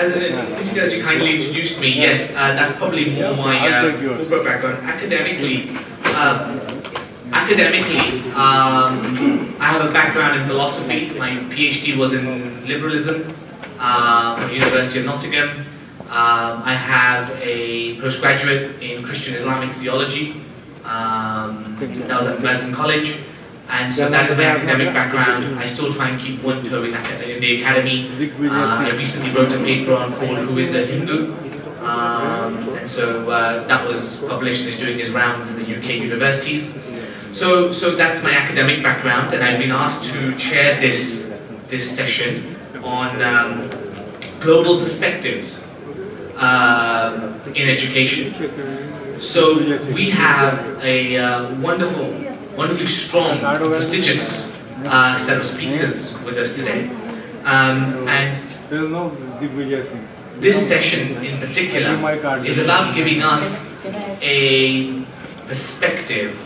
as you kindly introduced me, yes, that's probably more my corporate background. Academically, I have a background in philosophy. My PhD was in liberalism from the University of Nottingham. I have a postgraduate in Christian Islamic theology. That was at Merton College. And so that is my academic background. I still try and keep one toe in the academy. I recently wrote a paper on called Who is a Hindu? And so that was published and is doing its rounds in the UK universities. So that's my academic background, and I've been asked to chair this session on global perspectives in education. So we have a wonderfully strong, prestigious set of speakers with us today, and this session in particular is about giving us a perspective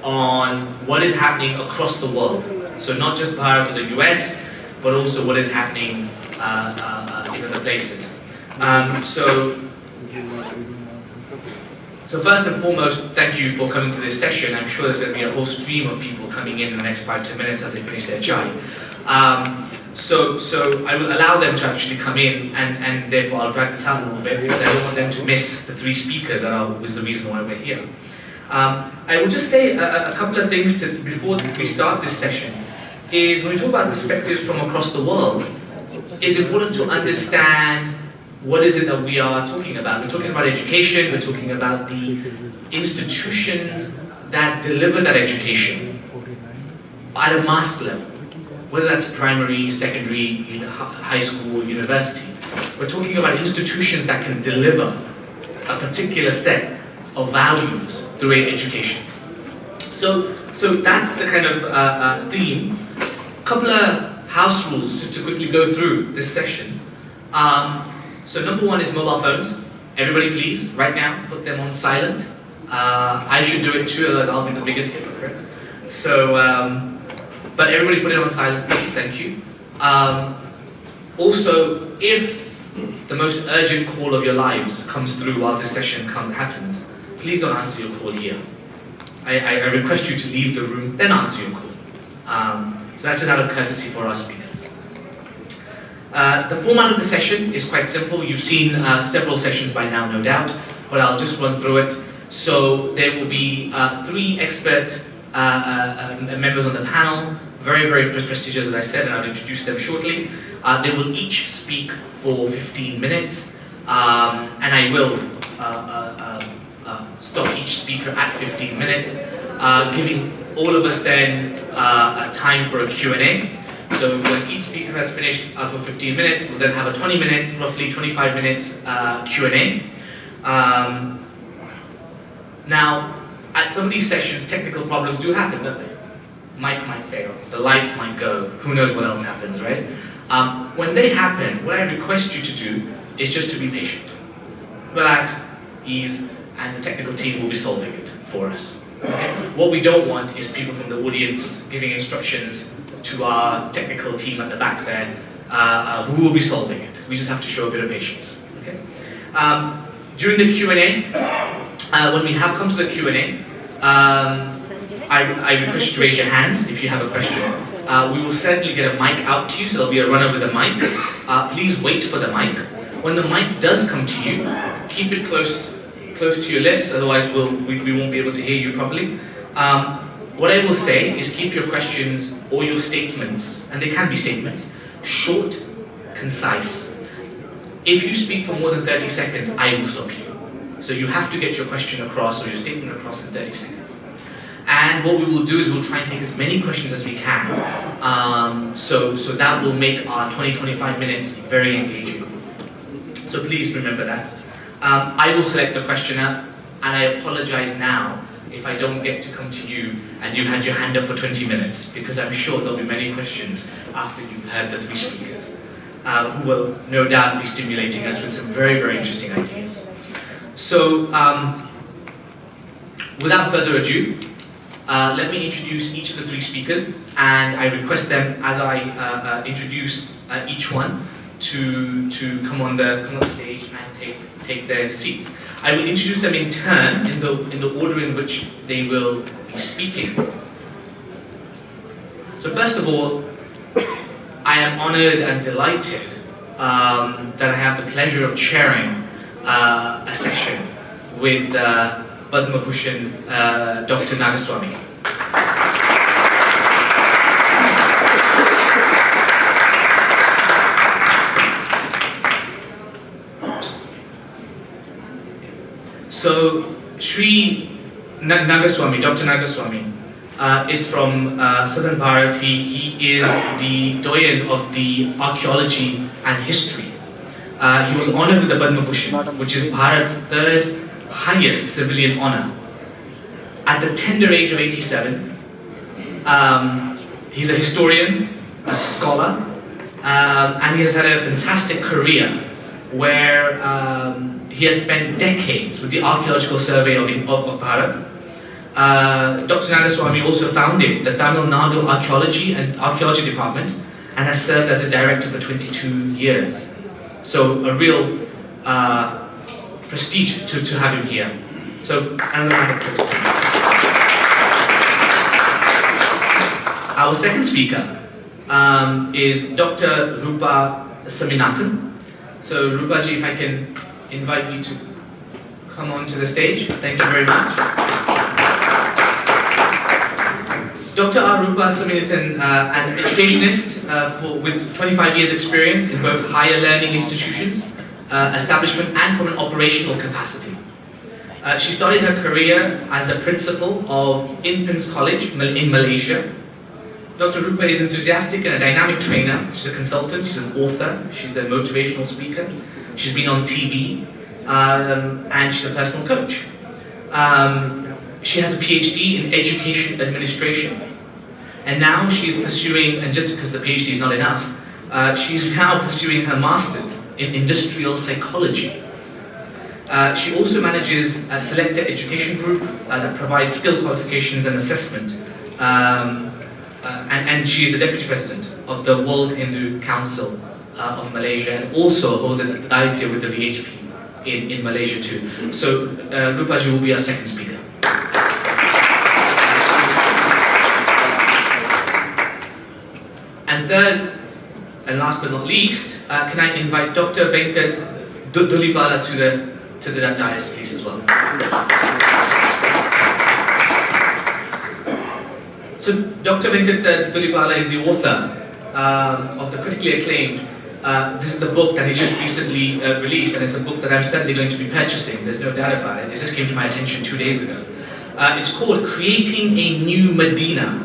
on what is happening across the world. So not just Bharat or the US, but also what is happening in other places. So first and foremost, thank you for coming to this session. I'm sure there's going to be a whole stream of people coming in the next 5-10 minutes as they finish their chai. So I will allow them to actually come in, and therefore I'll drag this out a little bit because I don't want them to miss the three speakers that was the reason why we're here. I will just say a couple of things before we start this session. Is when we talk about perspectives from across the world, it's important to understand what is it that we are talking about. We're talking about education, we're talking about the institutions that deliver that education at a mass level, whether that's primary, secondary, high school, university. We're talking about institutions that can deliver a particular set of values through education. So that's the kind of theme. A couple of house rules just to quickly go through this session. So number one is mobile phones. Everybody please, right now, put them on silent. I should do it too, otherwise I'll be the biggest hypocrite. So, but everybody put it on silent, please, thank you. Also, if the most urgent call of your lives comes through while this session happens, please don't answer your call here. I request you to leave the room, then answer your call. So that's just out of courtesy for our speakers. The format of the session is quite simple. You've seen several sessions by now, no doubt, but I'll just run through it. So there will be 3 expert members on the panel, very, very prestigious, as I said, and I'll introduce them shortly. They will each speak for 15 minutes, and I will stop each speaker at 15 minutes, giving all of us then time for a Q&A. So when each speaker has finished for 15 minutes, we'll then have a 20-minute, roughly 25 minutes Q&A. Now, at some of these sessions, technical problems do happen, don't they? Mic might fail, the lights might go, who knows what else happens, right? When they happen, what I request you to do is just to be patient. Relax, ease, and the technical team will be solving it for us. Okay? What we don't want is people from the audience giving instructions to our technical team at the back there, who will be solving it. We just have to show a bit of patience. Okay? During the Q&A, when we have come to the Q&A, I request you to raise your hands if you have a question. We will certainly get a mic out to you, so there'll be a runner with a mic. Please wait for the mic. When the mic does come to you, keep it close to your lips, otherwise we won't be able to hear you properly. What I will say is keep your questions or your statements, and they can be statements, short, concise. If you speak for more than 30 seconds, I will stop you. So you have to get your question across or your statement across in 30 seconds. And what we will do is we'll try and take as many questions as we can. So that will make our 20-25 minutes very engaging. So please remember that. I will select the questioner, and I apologize now if I don't get to come to you and you've had your hand up for 20 minutes, because I'm sure there'll be many questions after you've heard the 3 speakers, who will no doubt be stimulating us with some very, very interesting ideas. So, without further ado, let me introduce each of the 3 speakers, and I request them, as I introduce each one, to come on the stage and take their seats. I will introduce them in turn in the order in which they will be speaking. So first of all, I am honored and delighted that I have the pleasure of chairing a session with Padma Bhushan, Dr. Nagaswamy. So, Sri Nagaswamy, Dr. Nagaswamy, is from southern Bharat. He is the doyen of the archaeology and history. He was honored with the Padma Bhushan, which is Bharat's third highest civilian honor. At the tender age of 87, he's a historian, a scholar, and he has had a fantastic career where he has spent decades with the Archaeological Survey of Bharat. Dr. Nagaswamy also founded the Tamil Nadu Archaeology Department and has served as a director for 22 years. So a real prestige to have him here. So, our second speaker is Dr. Rupa Saminathan. So Rupa ji, if I can invite you to come onto the stage. Thank you very much. Dr. Rupa Saminathan, an educationist with 25 years experience in both higher learning institutions, establishment and from an operational capacity. She started her career as the principal of Infants College in Malaysia. Dr. Rupa is enthusiastic and a dynamic trainer. She's a consultant, she's an author, she's a motivational speaker. She's been on TV, and she's a personal coach. She has a PhD in education administration. And now she's pursuing, and just because the PhD is not enough, she's now pursuing her master's in industrial psychology. She also manages a selected education group that provides skill qualifications and assessment. And she is the deputy president of the World Hindu Council of Malaysia, and also holds a diety with the WHC in Malaysia too. So Rupaji will be our second speaker. And third, and last but not least, can I invite Dr. Venkat Dhulipala to the dais, please, as well. So Dr. Venkat Dhulipala is the author of the critically acclaimed. This is the book that he just recently released, and it's a book that I'm certainly going to be purchasing. There's no doubt about it. It just came to my attention 2 days ago. It's called Creating a New Medina: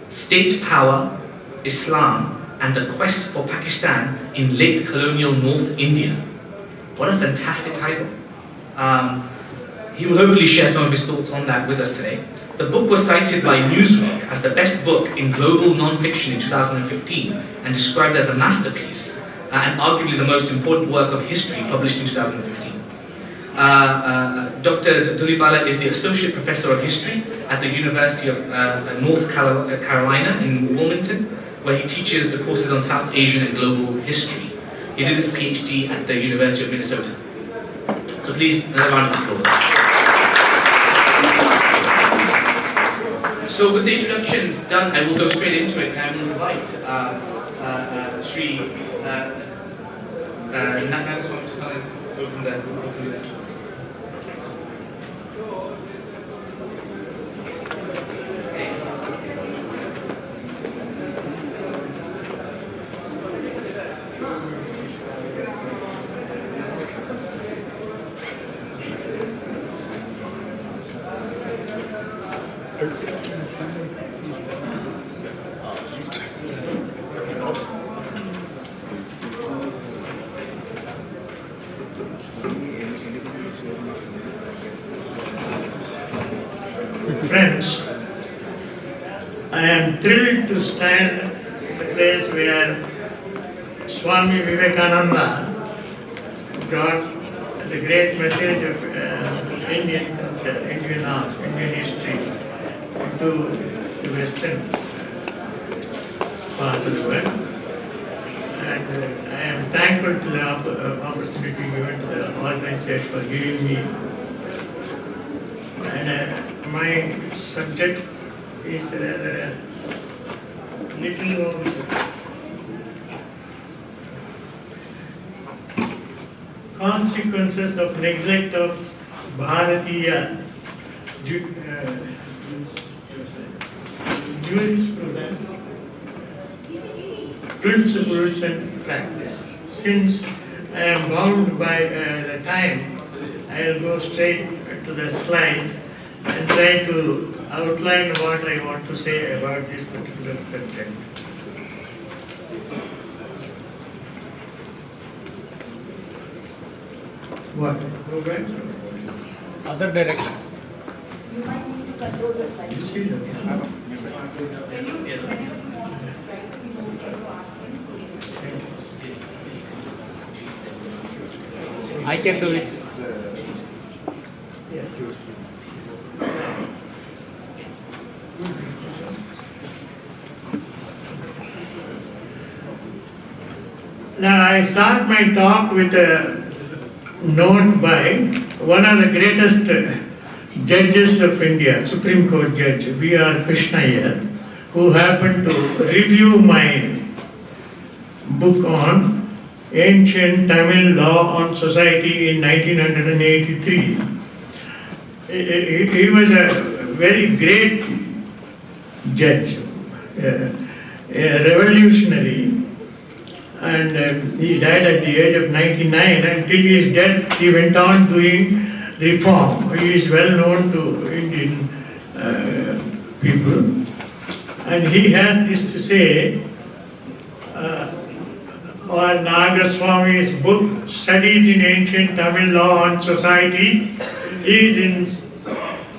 State Power, Islam, and the Quest for Pakistan in Late Colonial North India. What a fantastic title. He will hopefully share some of his thoughts on that with us today. The book was cited by Newsweek as the best book in global non-fiction in 2015 and described as a masterpiece and arguably the most important work of history published in 2015. Dr. Dhulipala is the Associate Professor of History at the University of North Carolina in Wilmington, where he teaches the courses on South Asian and global history. He did his PhD at the University of Minnesota. So please, another round of applause. So with the introductions done, I will go straight into it, and I will invite Sri Nagaswamy to come and open this talk. Friends, I am thrilled to stand in the place where Swami Vivekananda brought the great message of Indian culture, Indian art, Indian history to the western part of the world. and I am thankful to the opportunity given to the organizers for giving me. And my subject is rather little known. Consequences of neglect of Bharatiya jurisprudence, principles and practice. Since I am bound by the time, I will go straight to the slides and try to outline what I want to say about this particular subject. What? Go back? Other direction. You might need to control the slide. You see that? Can you move the slide to be moved to asking? I can do it. Now I start my talk with a note by one of the greatest judges of India, Supreme Court Judge V.R. Krishnaiyer, who happened to review my book on Ancient Tamil Law on Society in 1983. He was a very great judge, a revolutionary, and he died at the age of 99. Until his death, he went on doing reform. He is well known to Indian people. And he had this to say, or Nagaswamy's book, Studies in Ancient Tamil Law on Society, is in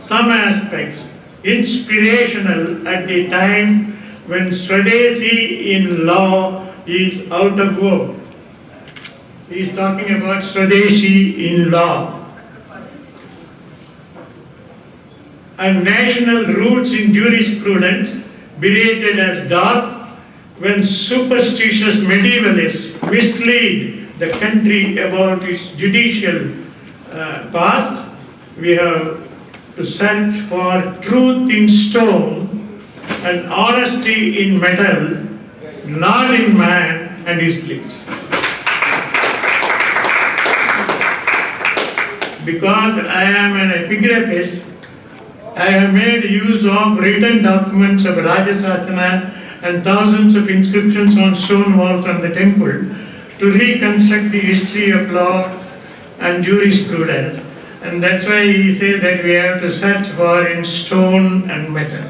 some aspects inspirational at the time when Swadeshi in law is out of vogue. He is talking about Swadeshi in law. And national roots in jurisprudence berated as dark when superstitious medievalists mislead the country about its judicial past. We have to search for truth in stone and honesty in metal, not in man and his lips. Because I am an epigraphist, I have made use of written documents of Rajasasana and thousands of inscriptions on stone walls on the temple to reconstruct the history of law and jurisprudence. And that's why he says that we have to search for in stone and metal.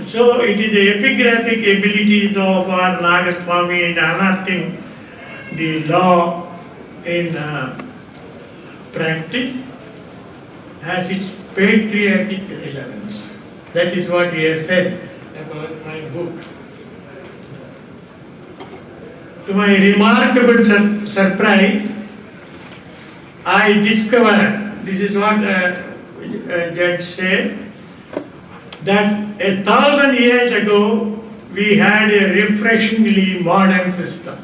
So it is the epigraphic abilities of our Nagaswamy in unearthing the law in practice has its patriotic relevance. That is what he has said about my book. To my remarkable surprise, I discovered, this is what a judge said, that 1,000 years ago we had a refreshingly modern system.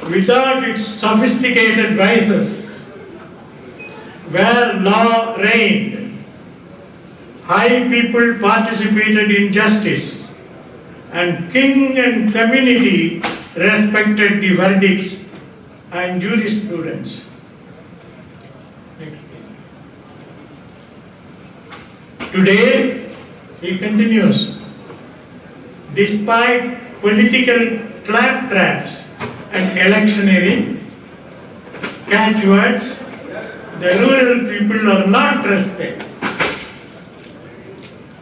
Without its sophisticated vices, where law reigned, high people participated in justice, and king and community respected the verdicts and jurisprudence. Today, he continues, despite political claptraps and electioneering catchwords, the rural people are not trusted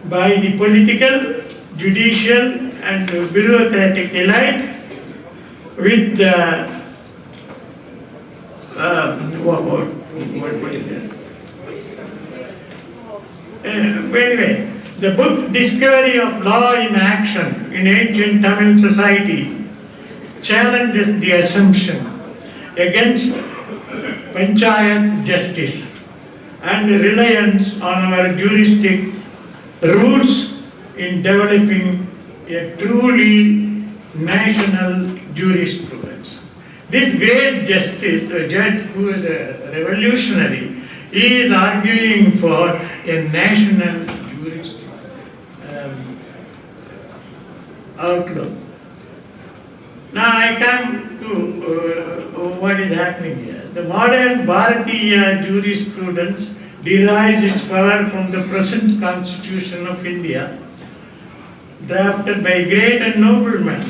by the political, judicial and bureaucratic elite with the what is it? Anyway, the book Discovery of Law in Action in Ancient Tamil Society challenges the assumption against panchayat justice and reliance on our juristic roots in developing a truly national jurisprudence. This great justice, a judge who is a revolutionary, is arguing for a national outlook. Now I come to what is happening here. The modern Bharatiya jurisprudence derives its power from the present Constitution of India, drafted by great and noble men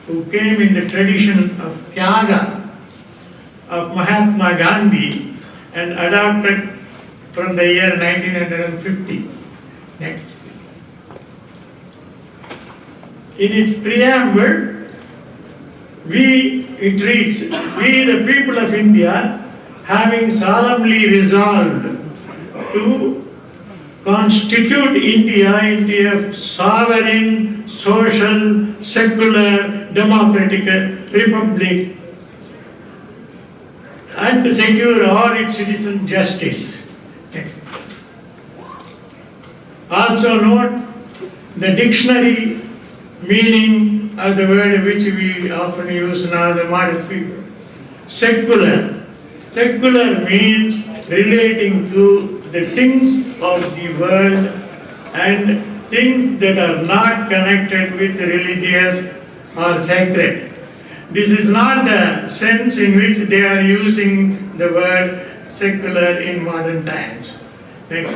who came in the tradition of Tyaga of Mahatma Gandhi and adopted from the year 1950. Next. In its preamble, it reads, "We the people of India, having solemnly resolved to constitute India into a sovereign, social, secular, democratic republic and to secure all its citizens justice." Next. Also note the dictionary meaning of the word which we often use now, the modern people. Secular. Secular means relating to the things of the world and things that are not connected with religious or sacred. This is not the sense in which they are using the word secular in modern times. Next.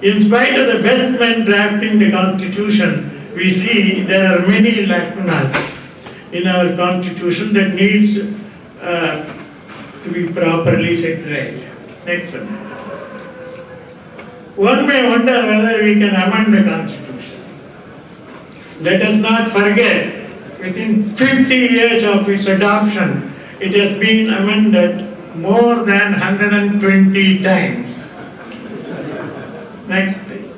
In spite of the best men drafting the Constitution, we see there are many lacunas in our Constitution that needs to be properly set right. Next one. One may wonder whether we can amend the Constitution. Let us not forget, within 50 years of its adoption, it has been amended more than 120 times. Next please.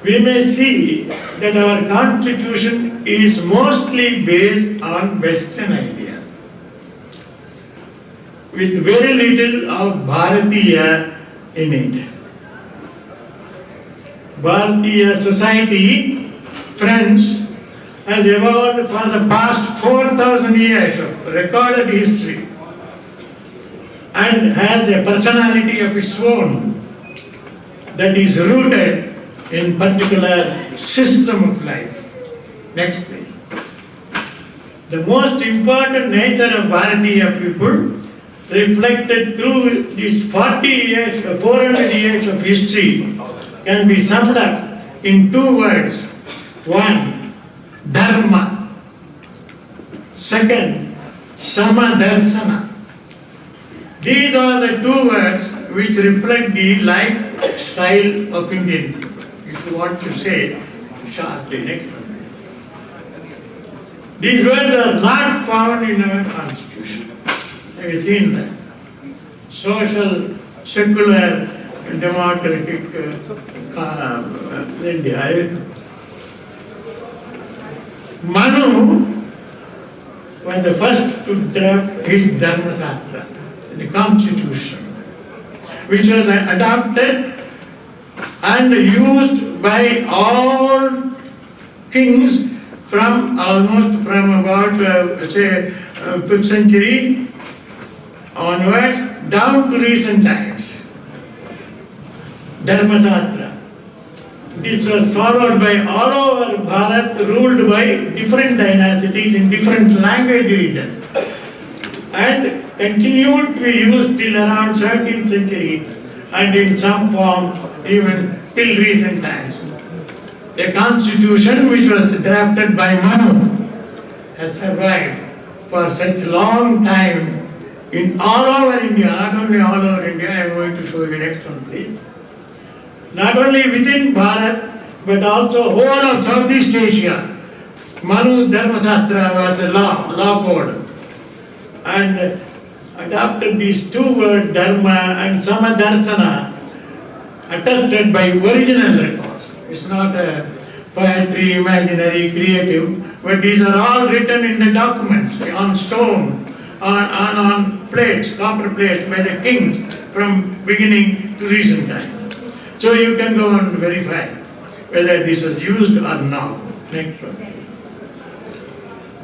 We may see that our Constitution is mostly based on Western ideas, with very little of Bharatiya in it. Bharatiya society, friends, has evolved for the past 4,000 years of recorded history and has a personality of its own that is rooted in particular system of life. Next please. The most important nature of Bharatiya people reflected through these 400 years of history can be summed up in two words. One, dharma. Second, samadarsana. These are the two words which reflect the lifestyle of Indian people. If you want to say shortly, next one. These words are not found in our Constitution. Have you seen that? Social, secular, democratic India. Manu was the first to draft his Dharma Shastra, the Constitution, which was adopted and used by all kings from about 5th century onwards down to recent times. Dharma Shastra. This was followed by all over Bharat, ruled by different dynasties in different language regions, and continued to be used till around 17th century and in some form even till recent times. A constitution which was drafted by Manu has survived for such a long time in all over India, not only all over India. I am going to show you next one please. Not only within Bharat, but also whole of Southeast Asia. Manu Dharma Shastra was a law code. And adopted these two words, dharma and samadarsana, attested by original records. It's not a poetry, imaginary, creative, but these are all written in the documents, on stone, on plates, copper plates by the kings from beginning to recent times. So you can go and verify whether this is used or not. Next one.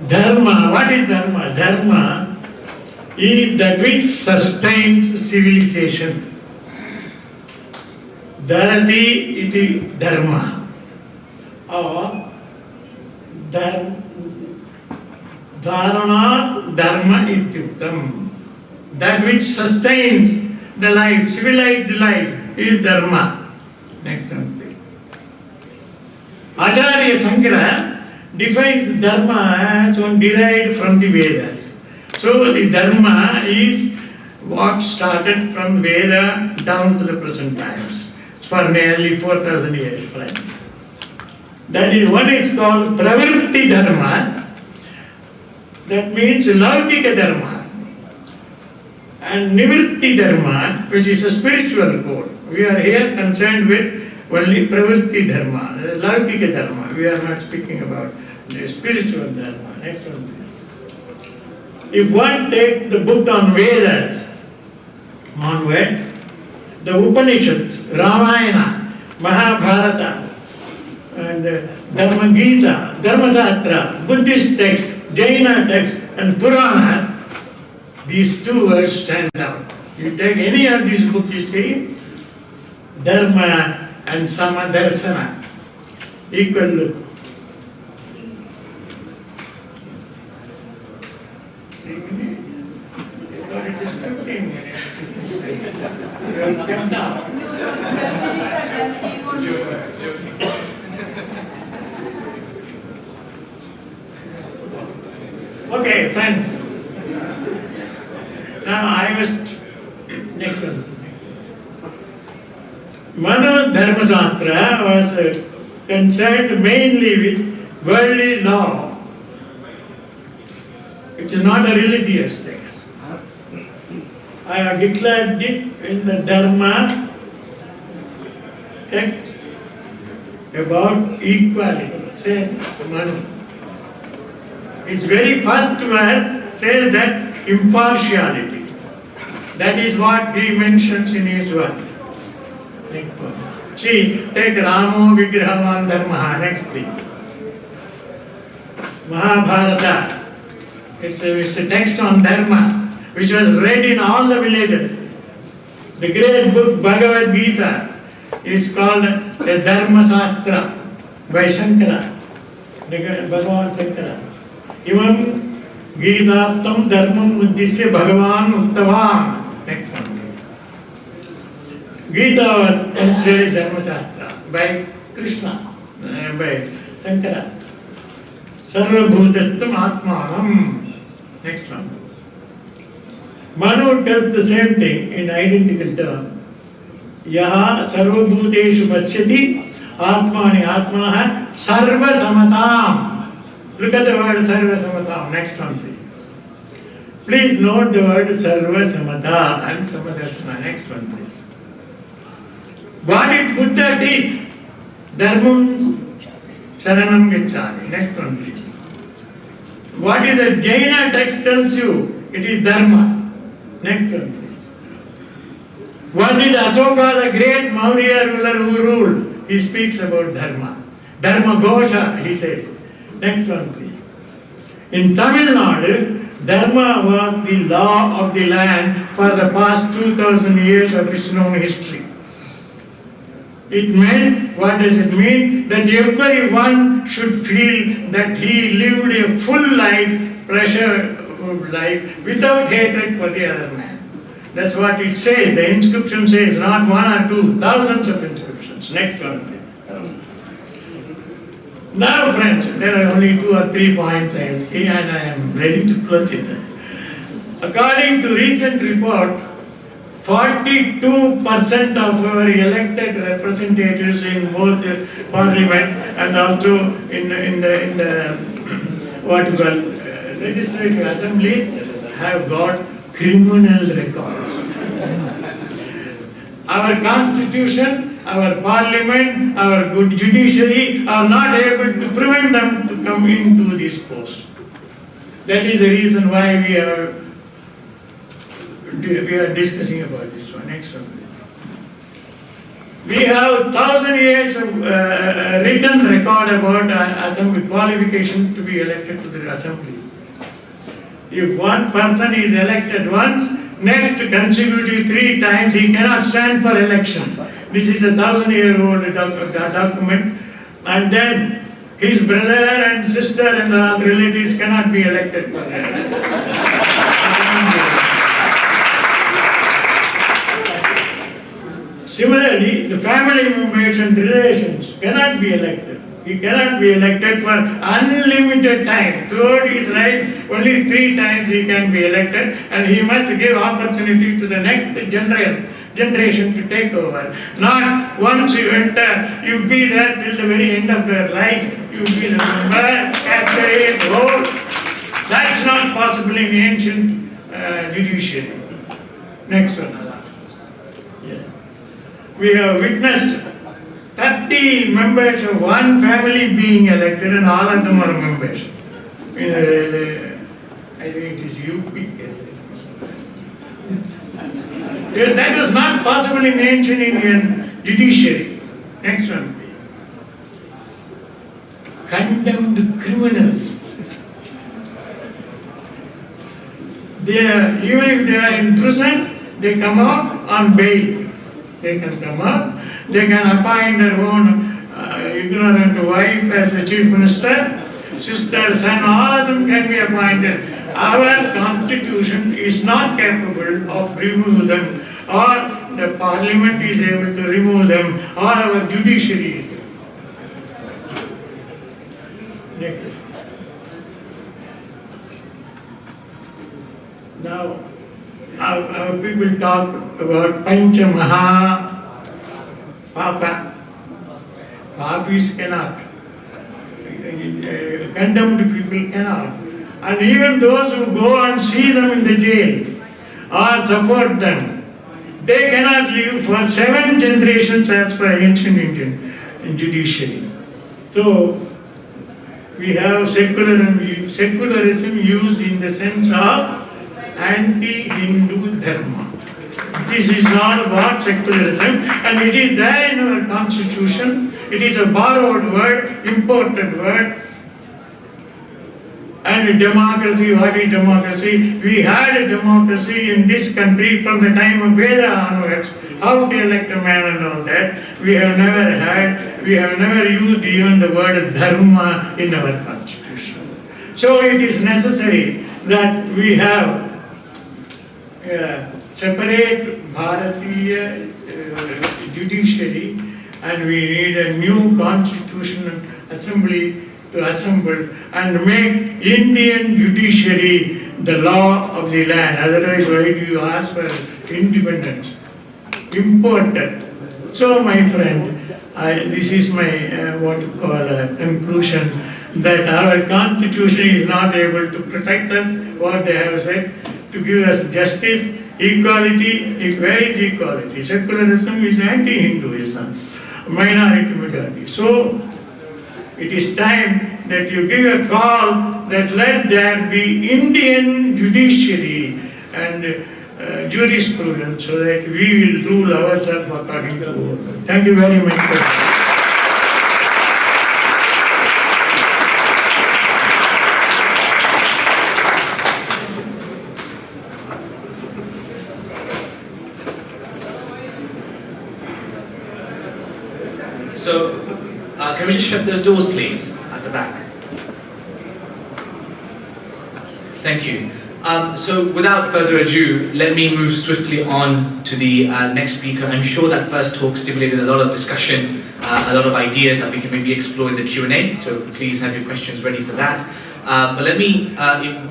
Dharma, what is dharma? Dharma is that which sustains civilization. Dharati iti dharma. Or dharana dharma ityuktam. That which sustains the life, civilized life, is dharma. Next one, please. Acharya Shankara defines dharma as one derived from the Vedas. So the dharma is what started from Veda down to the present times for nearly 4,000 years, friends. That is, one is called pravritti dharma, that means laukika dharma, and nivritti dharma, which is a spiritual code. We are here concerned with only pravritti dharma, laukika dharma. We are not speaking about the spiritual dharma. Next one, please. If one takes the book on Vedas onward, the Upanishads, Ramayana, Mahabharata, and Dharma Gita, Dharma Shastra, Buddhist texts, Jaina texts, and Puranas, these two words stand out. You take any of these books, you see, Dharma and Samadarsana, equal look. It is 15 minutes. You have kept down. Okay, friends. Now I was next one. Mano Dharma Shastra was concerned mainly with worldly law. It is not a religious text. I have declared it in the Dharma text about equality, says Manu. Its very first verse says that impartiality. That is what he mentions in his work. Next one. See, take Ramo Vigrahavan Dharma. Next, please. Mahabharata. It's a text on Dharma, which was read in all the villages. The great book Bhagavad Gita is called the Dharma Shastra by Shankara, Bhagavan Shankara. Imam Gitaaptam Dharmam Uddisya Bhagavan Uttavam. Next one. Gita was considered Dharma Shastra by Krishna, by Shankara. Sarva Bhutastam Atmanam. Next one. Manu tells the same thing in identical term. Yaha sarva bhuteshu pachyati atmani atmanaha sarva samatam. Look at the word sarva samatam. Next one, please. Please note the word sarva samata and samadarsana. Next one, please. What did Buddha teach? Dharmam sharanam gacchami. Next one, please. What is the Jaina text tells you? It is Dharma. Next one, please. What did Ashoka, the great Maurya ruler who ruled? He speaks about Dharma. Dharma Ghosha, he says. Next one, please. In Tamil Nadu, Dharma was the law of the land for the past 2000 years of its known history. It meant, what does it mean? That everyone should feel that he lived a full life, pressure life, without hatred for the other man. That's what it says. The inscription says, not one or two, thousands of inscriptions. Next one, please. Now, friends, there are only 2 or 3 points I see, and I am ready to close it. According to recent report, 42% of our elected representatives in both parliament and also in the what you call legislative assembly have got criminal records. Our constitution, our parliament, our good judiciary are not able to prevent them to come into this post. That is the reason why we are discussing about this one. Next one. We have 1,000 years of written record about assembly qualification to be elected to the assembly. If one person is elected once, next consecutive 3 times he cannot stand for election. This is a 1,000-year-old document, and then his brother and sister and all relatives cannot be elected for that. Similarly, the family members and relations cannot be elected. He cannot be elected for unlimited time. Throughout his life, only 3 times he can be elected, and he must give opportunity to the next generation to take over. Not once you enter, you be there till the very end of their life, you be the member, carry it, hold. That's not possible in ancient judiciary. Next one. Yeah. We have witnessed 30 members of one family being elected, and all of them are members. I think it is UP. That was not possible in ancient Indian judiciary. Next one, please. Condemned criminals. Even if they are in prison, they come out on bail. They can come out. They can appoint their own ignorant wife as a chief minister, sister, son, all of them can be appointed. Our constitution is not capable of removing them, or the parliament is able to remove them, or our judiciary is able. Next. Now, our people talk about Pancha Maha Papa. Papis cannot. Condemned people cannot. And even those who go and see them in the jail or support them, they cannot live for 7 generations as per ancient Indian judiciary. So, we have secularism used in the sense of anti-Hindu dharma. This is all about secularism, and it is there in our constitution. It is a borrowed word, imported word. And democracy, what is democracy? We had a democracy in this country from the time of Veda onwards. How to elect a man and all that. We have never used even the word dharma in our constitution. So it is necessary that we have separate Bharatiya judiciary, and we need a new constitutional assembly to assemble and make Indian judiciary the law of the land. Otherwise, why do you ask for independence? Imported. So, my friend, this is my what you call a conclusion, that our constitution is not able to protect us, what they have said, to give us justice, equality. Where is equality? Secularism is anti-Hinduism, minority majority. So, it is time that you give a call that let there be Indian judiciary and jurisprudence, so that we will rule ourselves according to order. Thank you very much. So, can we just shut those doors, please, at the back? Thank you. So, without further ado, let me move swiftly on to the next speaker. I'm sure that first talk stimulated a lot of discussion, a lot of ideas that we can maybe explore in the Q&A, so please have your questions ready for that. But let me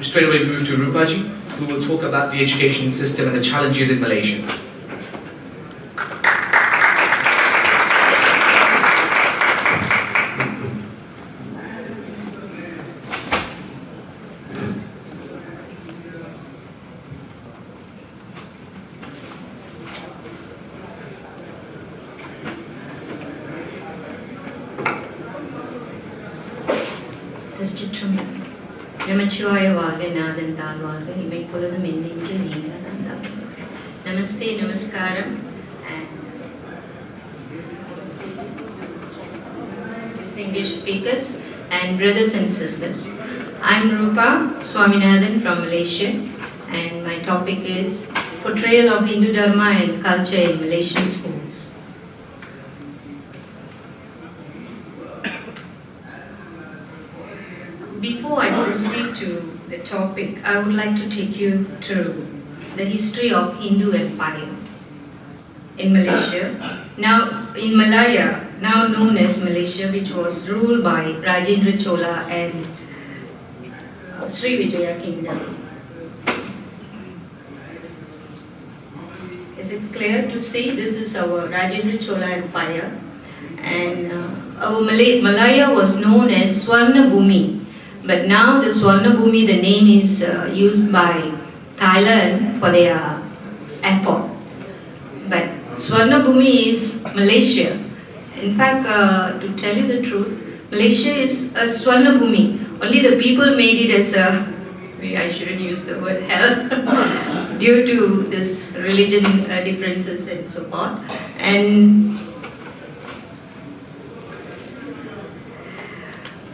straight away move to Rupaji, who will talk about the education system and the challenges in Malaysia. திருச்சிற்றம்பலம். நமச்சிவாய வாழ்க, நாதன் தாழ் வாழ்க, இமைப்பொழுதும் என்னென்று நீங்க நந்தாள். Namaste, Namaskaram, and distinguished speakers and brothers and sisters. I'm Rupa Saminathan from Malaysia, and my topic is portrayal of Hindu Dharma and culture in Malaysian schools. Before I proceed to the topic, I would like to take you through the history of Hindu Empire in Malaysia. Now, in Malaya, now known as Malaysia, which was ruled by Rajendra Chola and Sri Vijaya Kingdom. Is it clear to see? This is our Rajendra Chola Empire, and our Malaya was known as Swarna Bhumi. But now the Swarna Bhumi, the name is used by Thailand for their airport. But Swarna Bhumi is Malaysia. In fact, to tell you the truth, Malaysia is a Swarna Bhumi. Only the people made it as a, I shouldn't use the word hell, due to this religion differences and so forth.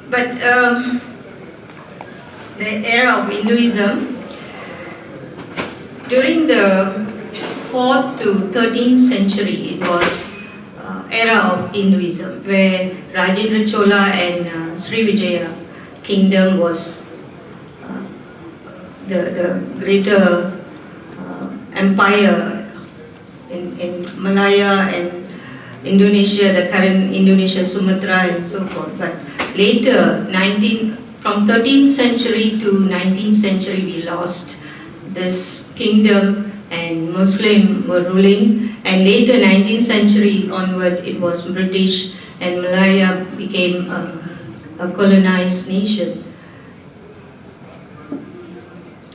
But the era of Hinduism, during the 4th to 13th century, it was era of Hinduism, where Rajendra Chola and Sri Vijaya Kingdom was the greater empire in Malaya and Indonesia, the current Indonesia, Sumatra and so forth. But later, from 13th century to 19th century, we lost this kingdom and Muslim were ruling, and later 19th century onward it was British and Malaya became a colonized nation.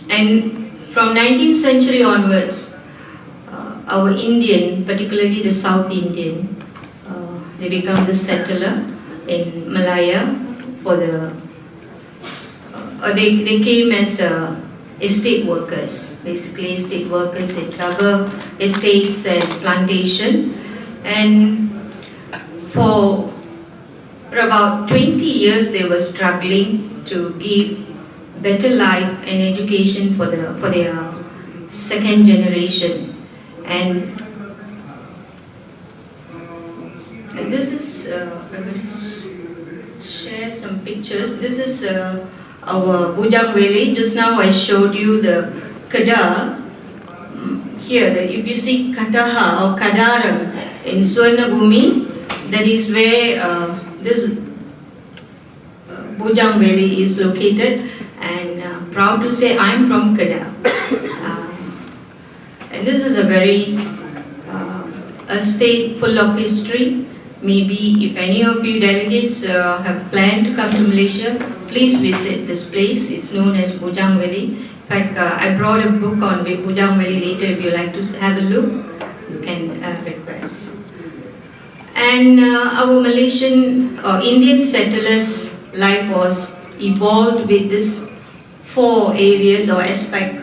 And from 19th century onwards, our Indian, particularly the South Indian, they become the settler in Malaya for the, they came as estate workers, basically estate workers in rubber estates and plantation. And for about 20 years they were struggling to give better life and education for their second generation. And this is, I will share some pictures. This is our Bujang Valley. Just now I showed you the Kada. Here, if you see Kataha or Kadaram in Swarna Bhumi, that is where this Bujang Valley is located. And proud to say I'm from Kada. And this is a very a state full of history. Maybe if any of you delegates have planned to come to Malaysia, please visit this place. It's known as Bujang Valley. In fact, I brought a book on Bujang Valley later. If you like to have a look, you can request. And our Malaysian or Indian settlers' life was evolved with this 4 areas or aspect: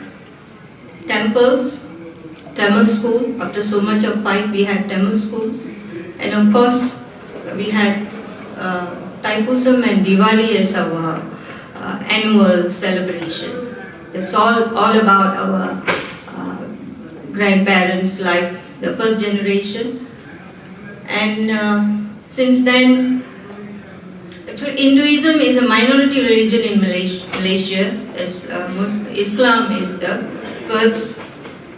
temples, Tamil school. After so much of fight, we had Tamil schools, and of course we had Thaipusam and Diwali as our annual celebration. That's all about our grandparents' life, the first generation. And since then, actually Hinduism is a minority religion in Malaysia, as Islam is the first,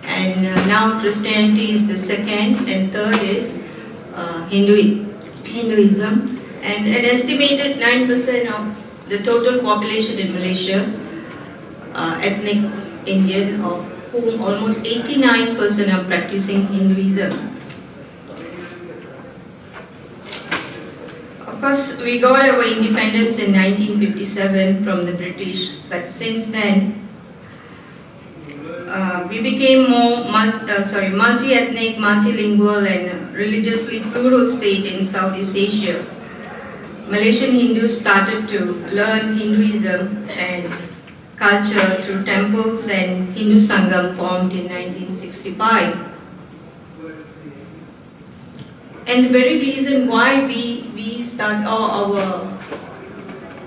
and now Christianity is the second, and third is Hinduism. And an estimated 9% of the total population in Malaysia, ethnic Indian, of whom almost 89% are practicing Hinduism. Of course, we got our independence in 1957 from the British, but since then we became more multi-ethnic, multilingual and religiously plural state in Southeast Asia. Malaysian Hindus started to learn Hinduism and culture through temples, and Hindu Sangam formed in 1965. And the very reason why we start, our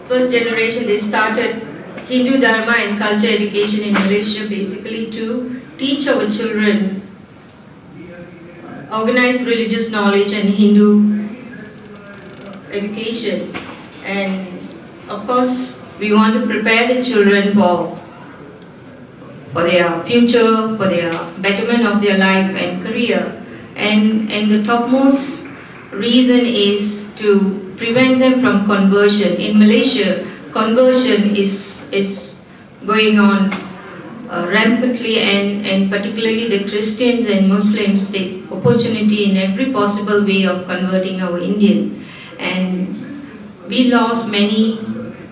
first generation, they started Hindu Dharma and culture education in Malaysia basically to teach our children organized religious knowledge and Hindu education. And of course, we want to prepare the children for their future, for their betterment of their life and career. And the topmost reason is to prevent them from conversion. In Malaysia, conversion is going on rampantly, and particularly the Christians and Muslims take opportunity in every possible way of converting our Indian. And we lost many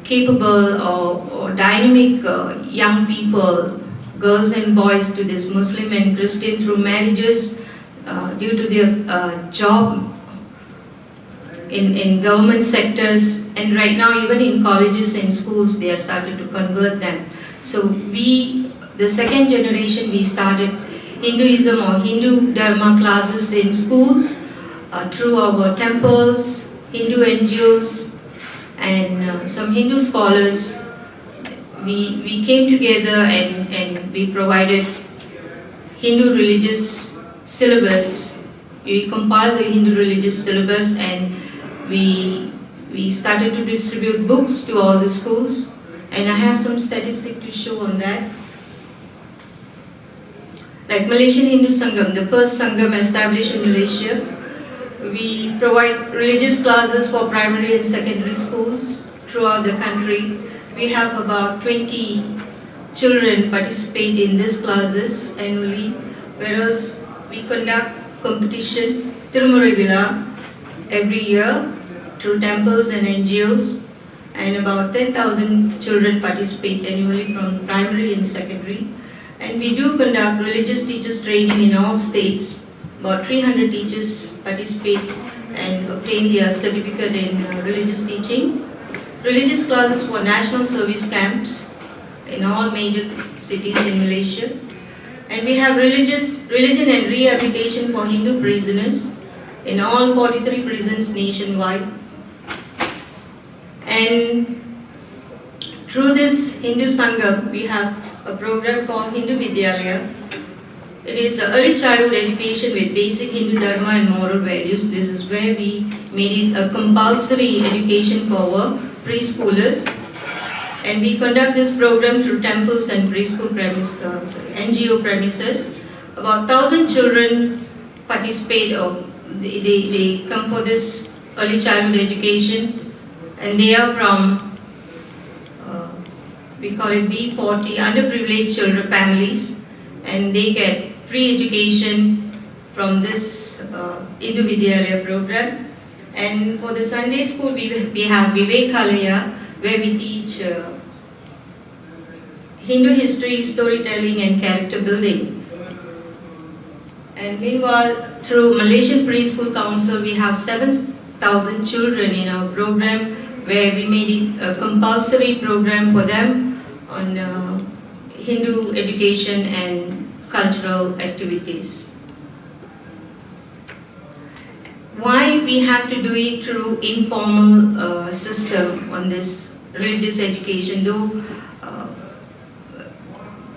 capable or dynamic young people, girls and boys, to this Muslim and Christian through marriages, due to their job in government sectors, and right now even in colleges and schools they are starting to convert them. So we, the second generation, we started Hinduism or Hindu Dharma classes in schools through our temples, Hindu NGOs, and some Hindu scholars. We came together and we provided Hindu religious syllabus. We compiled the Hindu religious syllabus, and we started to distribute books to all the schools, and I have some statistics to show on that. Like Malaysian Hindu Sangam, the first Sangam established in Malaysia, we provide religious classes for primary and secondary schools throughout the country. We have about 20 children participate in these classes annually, whereas we conduct competition, Tirumurai Vila, every year through temples and NGOs, and about 10,000 children participate annually from primary and secondary. And we do conduct religious teachers training in all states. About 300 teachers participate and obtain their certificate in religious teaching. Religious classes for national service camps in all major cities in Malaysia. And we have religion and rehabilitation for Hindu prisoners in all 43 prisons nationwide. And through this Hindu Sangam, we have a program called Hindu Vidyalaya. It is early childhood education with basic Hindu Dharma and moral values. This is where we made it a compulsory education for our preschoolers. And we conduct this program through temples and preschool NGO premises. About 1,000 children participate, or they come for this early childhood education, and they are from, we call it B40, underprivileged children families, and they get free education from this Hindu Vidyalaya program. And for the Sunday school, we have Vivekalaya, where we teach Hindu history, storytelling, and character building. And meanwhile, through Malaysian Preschool Council, we have 7,000 children in our program, where we made it a compulsory program for them on Hindu education and cultural activities. Why we have to do it through informal system on this religious education, though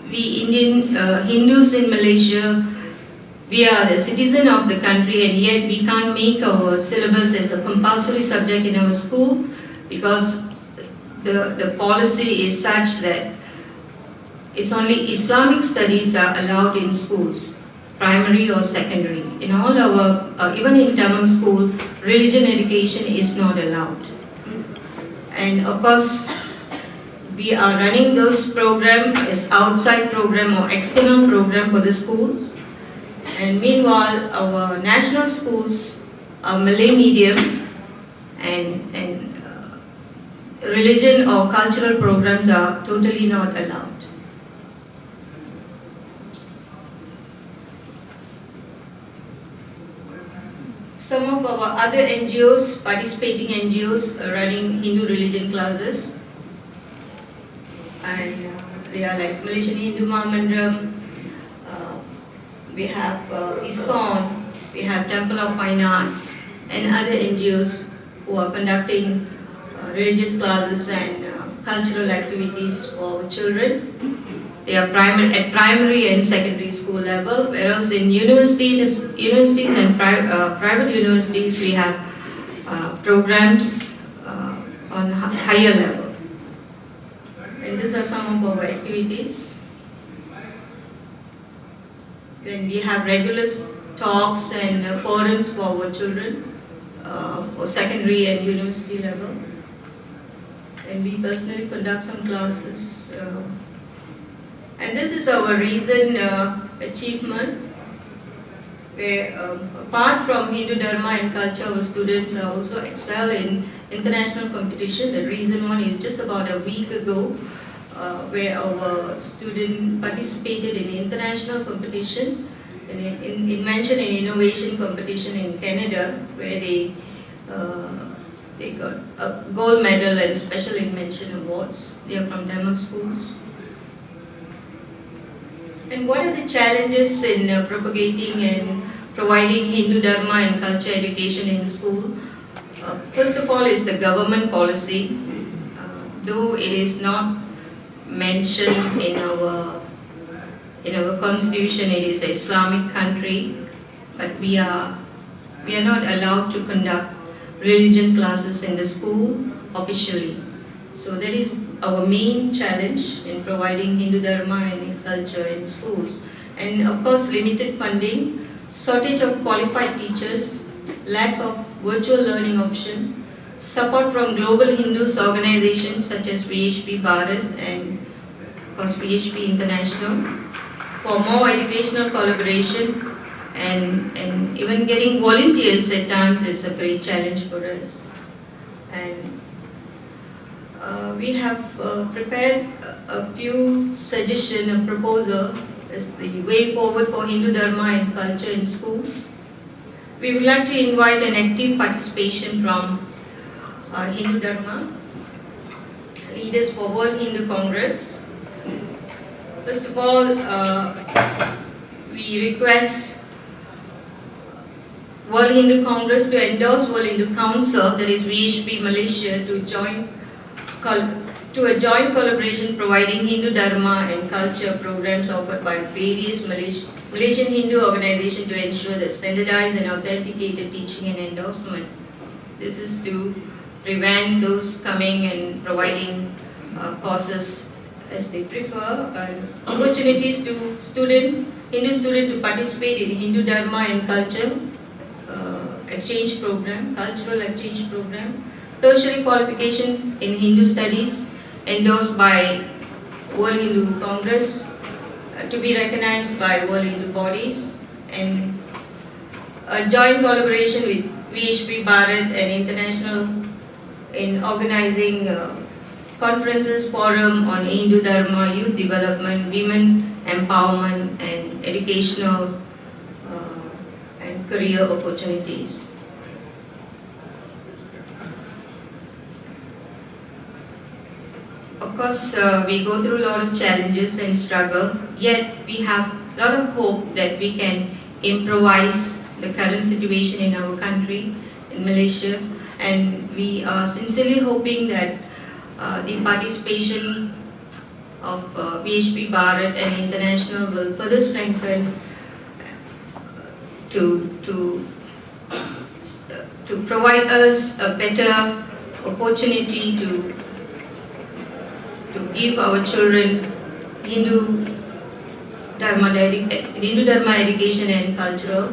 we Indian Hindus in Malaysia, we are a citizen of the country, and yet we can't make our syllabus as a compulsory subject in our school, because the policy is such that it's only Islamic studies are allowed in schools, primary or secondary. In all our, even in Tamil school, religion education is not allowed. And of course, we are running those programs as outside program or external program for the schools. And meanwhile, our national schools are Malay medium, and religion or cultural programs are totally not allowed. some of our other NGOs, participating NGOs, are running Hindu religion classes. And they are like Malaysian Hindu Mahamandram, we have ISKCON, we have Temple of Fine Arts, and other NGOs who are conducting religious classes and cultural activities for children. They are at primary and secondary school level, whereas in universities and private universities we have programs on higher level. And these are some of our activities. Then we have regular talks and forums for our children for secondary and university level. And we personally conduct some classes. And this is our recent achievement, where apart from Hindu Dharma and culture, our students are also excel in international competition. The recent one is just about a week ago, where our student participated in international competition, in invention and innovation competition in Canada, where they got a gold medal and special invention awards. They are from Tamil schools. And what are the challenges in propagating and providing Hindu Dharma and culture education in school? First of all is the government policy. Though it is not mentioned in our constitution, it is an Islamic country, but we are not allowed to conduct religion classes in the school officially. So that is our main challenge in providing Hindu Dharma and culture in schools. And of course, limited funding, shortage of qualified teachers, lack of virtual learning option, support from global Hindus organizations such as VHP Bharat and of course VHP International for more educational collaboration, and even getting volunteers at times is a great challenge for us. And we have prepared a few suggestions, a proposal as the way forward for Hindu Dharma and culture in schools. We would like to invite an active participation from Hindu Dharma, leaders for World Hindu Congress. First of all, we request World Hindu Congress to endorse World Hindu Council, that is VHP Malaysia, to a joint collaboration providing Hindu Dharma and culture programs offered by various Malaysian Hindu organizations to ensure the standardized and authenticated teaching and endorsement. This is to prevent those coming and providing courses as they prefer, opportunities to Hindu student to participate in Hindu Dharma and culture exchange program, cultural exchange program, tertiary qualification in Hindu studies endorsed by World Hindu Congress to be recognized by World Hindu bodies, and a joint collaboration with VHP Bharat and International in organizing conferences, forum on Hindu Dharma, youth development, women empowerment, and educational and career opportunities. Of course, we go through a lot of challenges and struggle, yet we have a lot of hope that we can improvise the current situation in our country, in Malaysia, and we are sincerely hoping that the participation of VHP Bharat and International will further strengthen to provide us a better opportunity to give our children Hindu Dharma education and cultural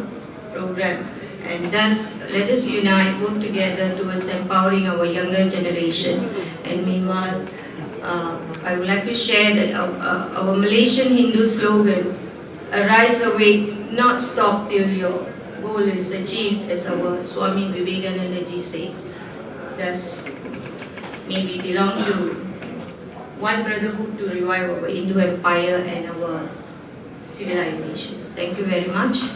program. And thus, let us unite, work together towards empowering our younger generation. And meanwhile, I would like to share that our Malaysian Hindu slogan, "Arise, awake, not stop till your goal is achieved," as our Swami Vivekananda ji said. Thus, may we belong to one brotherhood to revive our Hindu empire and our civilization. Thank you very much.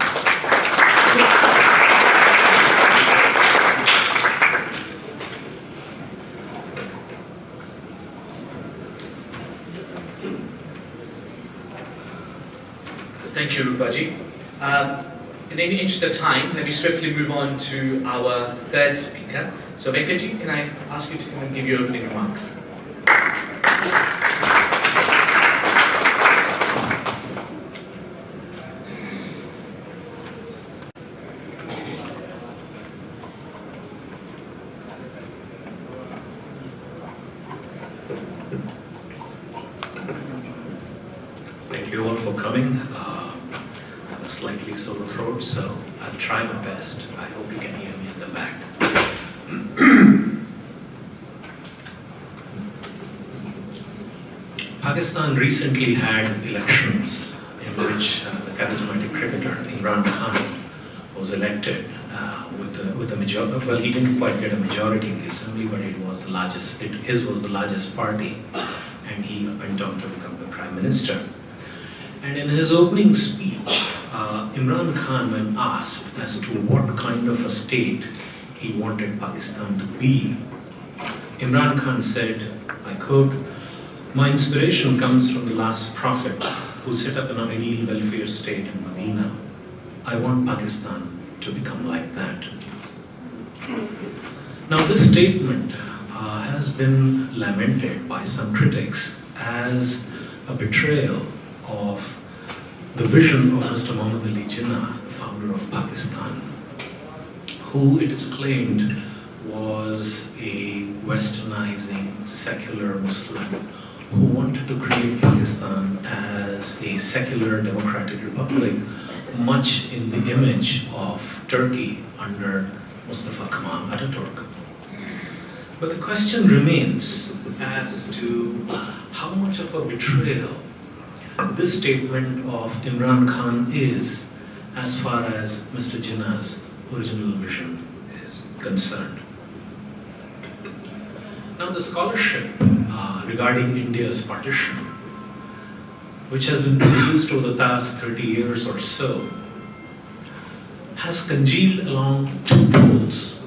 Thank you, Rupaji. In the interest of time, let me swiftly move on to our third speaker. So Venkat, can I ask you to come and give your opening remarks? Thank you all for coming. I have a slightly sore throat, so I'll try my best. I hope you can hear me in the back. Pakistan recently had elections in which the charismatic cricketer Imran Khan was elected with a majority. Well, he didn't quite get a majority in the assembly, but it was the largest. His was the largest party, and he went on to become the prime minister. And in his opening speech, Imran Khan, when asked as to what kind of a state he wanted Pakistan to be, Imran Khan said, I quote, "My inspiration comes from the last prophet who set up an ideal welfare state in Medina. I want Pakistan to become like that." Now this statement has been lamented by some critics as a betrayal of the vision of Mr. Muhammad Ali Jinnah, the founder of Pakistan, who it is claimed was a westernizing secular Muslim who wanted to create Pakistan as a secular democratic republic, much in the image of Turkey under Mustafa Kemal Ataturk. But the question remains as to how much of a betrayal this statement of Imran Khan is as far as Mr. Jinnah's original vision is concerned. Now the scholarship regarding India's partition, which has been produced over the past 30 years or so, has congealed along two poles.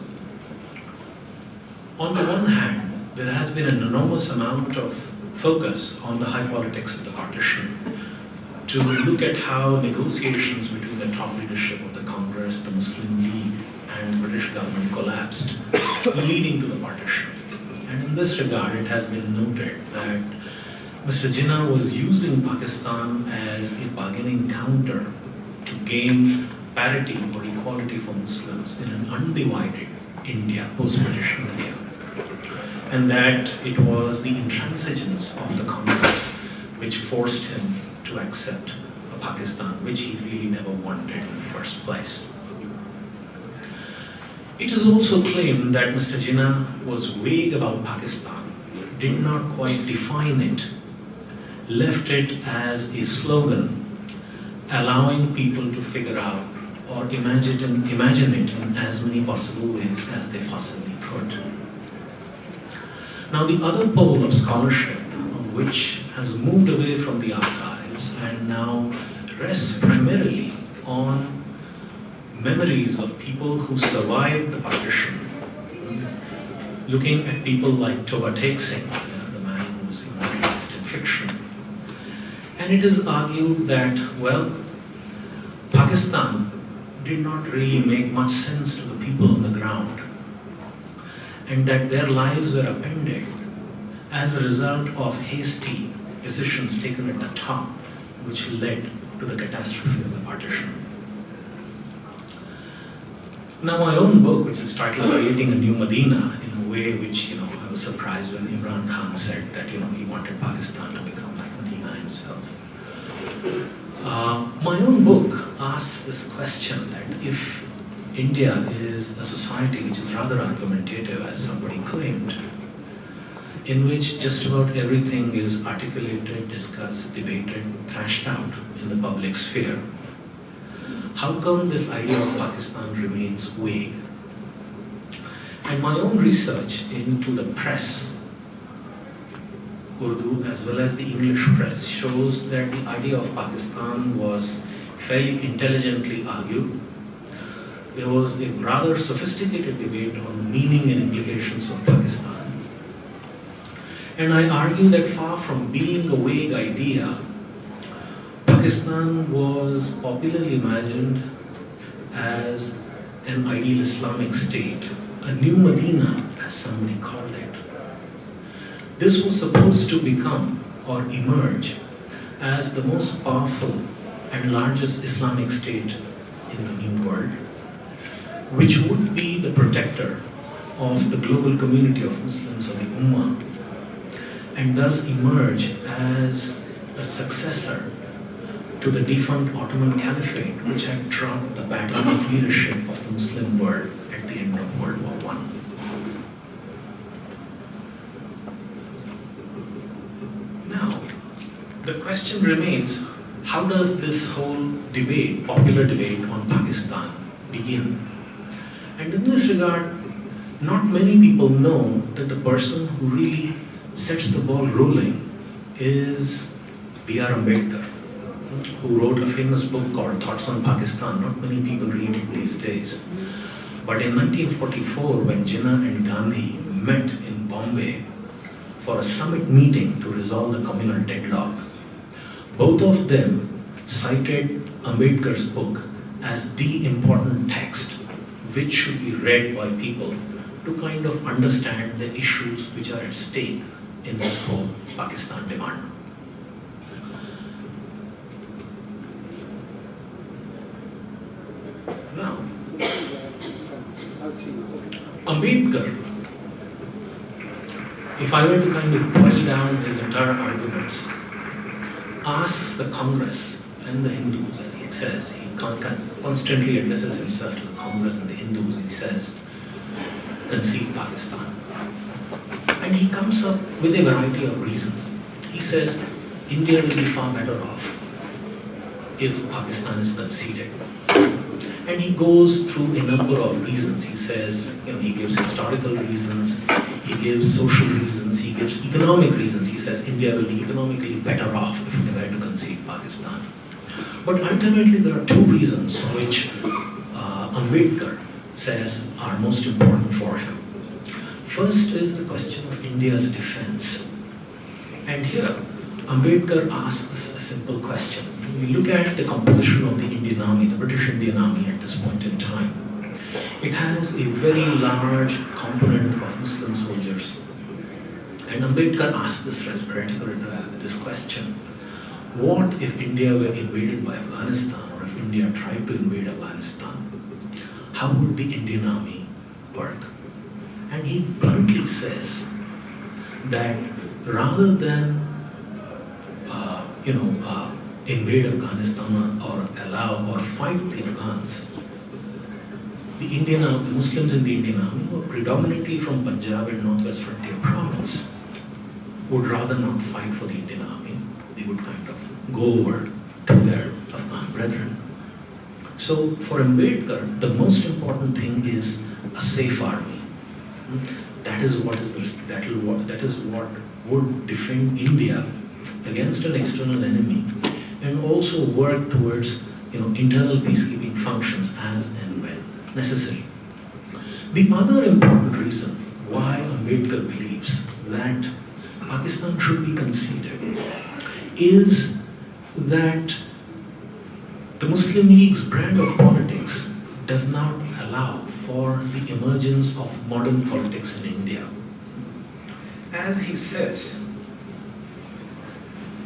On the one hand, there has been an enormous amount of focus on the high politics of the partition to look at how negotiations between the top leadership of the Congress, the Muslim League, and the British government collapsed, leading to the partition. And in this regard, it has been noted that Mr. Jinnah was using Pakistan as a bargaining counter to gain parity or equality for Muslims in an undivided India, post-British India. And that it was the intransigence of the Congress which forced him to accept a Pakistan which he really never wanted in the first place. It is also claimed that Mr. Jinnah was vague about Pakistan, did not quite define it, left it as a slogan, allowing people to figure out or imagine it in as many possible ways as they possibly could. Now the other pole of scholarship, which has moved away from the archives and now rests primarily on memories of people who survived the partition, looking at people like Toba Tek Singh, the man who was immortalized in fiction. And it is argued that, well, Pakistan did not really make much sense to the people on the ground, and that their lives were upended as a result of hasty decisions taken at the top, which led to the catastrophe of the partition. Now my own book, which is titled Creating a New Medina, in a way which, I was surprised when Imran Khan said that, he wanted Pakistan to become like Medina himself. My own book asks this question, that if India is a society which is rather argumentative, as somebody claimed, in which just about everything is articulated, discussed, debated, thrashed out in the public sphere, how come this idea of Pakistan remains vague? And my own research into the press, Urdu as well as the English press, shows that the idea of Pakistan was fairly intelligently argued. There was a rather sophisticated debate on the meaning and implications of Pakistan. And I argue that far from being a vague idea, Pakistan was popularly imagined as an ideal Islamic state, a new Medina, as somebody called it. This was supposed to become or emerge as the most powerful and largest Islamic state in the New World, which would be the protector of the global community of Muslims or the Ummah, and thus emerge as a successor to the defunct Ottoman Caliphate, which had dropped the baton of leadership of the Muslim world at the end of World War I. Now, the question remains, how does this whole debate, popular debate on Pakistan, begin? And in this regard, not many people know that the person who really sets the ball rolling is B.R. Ambedkar, who wrote a famous book called Thoughts on Pakistan. Not many people read it these days. But in 1944, when Jinnah and Gandhi met in Bombay for a summit meeting to resolve the communal deadlock, both of them cited Ambedkar's book as the important text which should be read by people to kind of understand the issues which are at stake in this whole Pakistan demand. Now, Ambedkar, if I were to kind of boil down his entire arguments, asks the Congress and the Hindus, as he says, he constantly addresses himself to the Congress and the Hindus, he says, concede Pakistan. And he comes up with a variety of reasons. He says, India will be far better off if Pakistan is conceded. And he goes through a number of reasons. He says, he gives historical reasons, he gives social reasons, he gives economic reasons. He says India will be economically better off if we were to concede Pakistan. But ultimately there are two reasons which Ambedkar says are most important for him. First is the question of India's defense. And here, Ambedkar asks a simple question. We look at the composition of the Indian Army, the British Indian Army at this point in time. It has a very large component of Muslim soldiers. And Ambedkar asks this this question. What if India were invaded by Afghanistan, or if India tried to invade Afghanistan? How would the Indian Army work? And he bluntly says that rather than invade Afghanistan or allow or fight the Afghans, the Muslims in the Indian Army, who are predominantly from Punjab and Northwest Frontier Province, would rather not fight for the Indian Army. They would kind of go over to their Afghan brethren. So for Ambedkar, the most important thing is a safe army. That is what would defend India against an external enemy, and also work towards internal peacekeeping functions as and when necessary. The other important reason why Ambedkar believes that Pakistan should be conceded is that the Muslim League's brand of politics does not allow for the emergence of modern politics in India. As he says,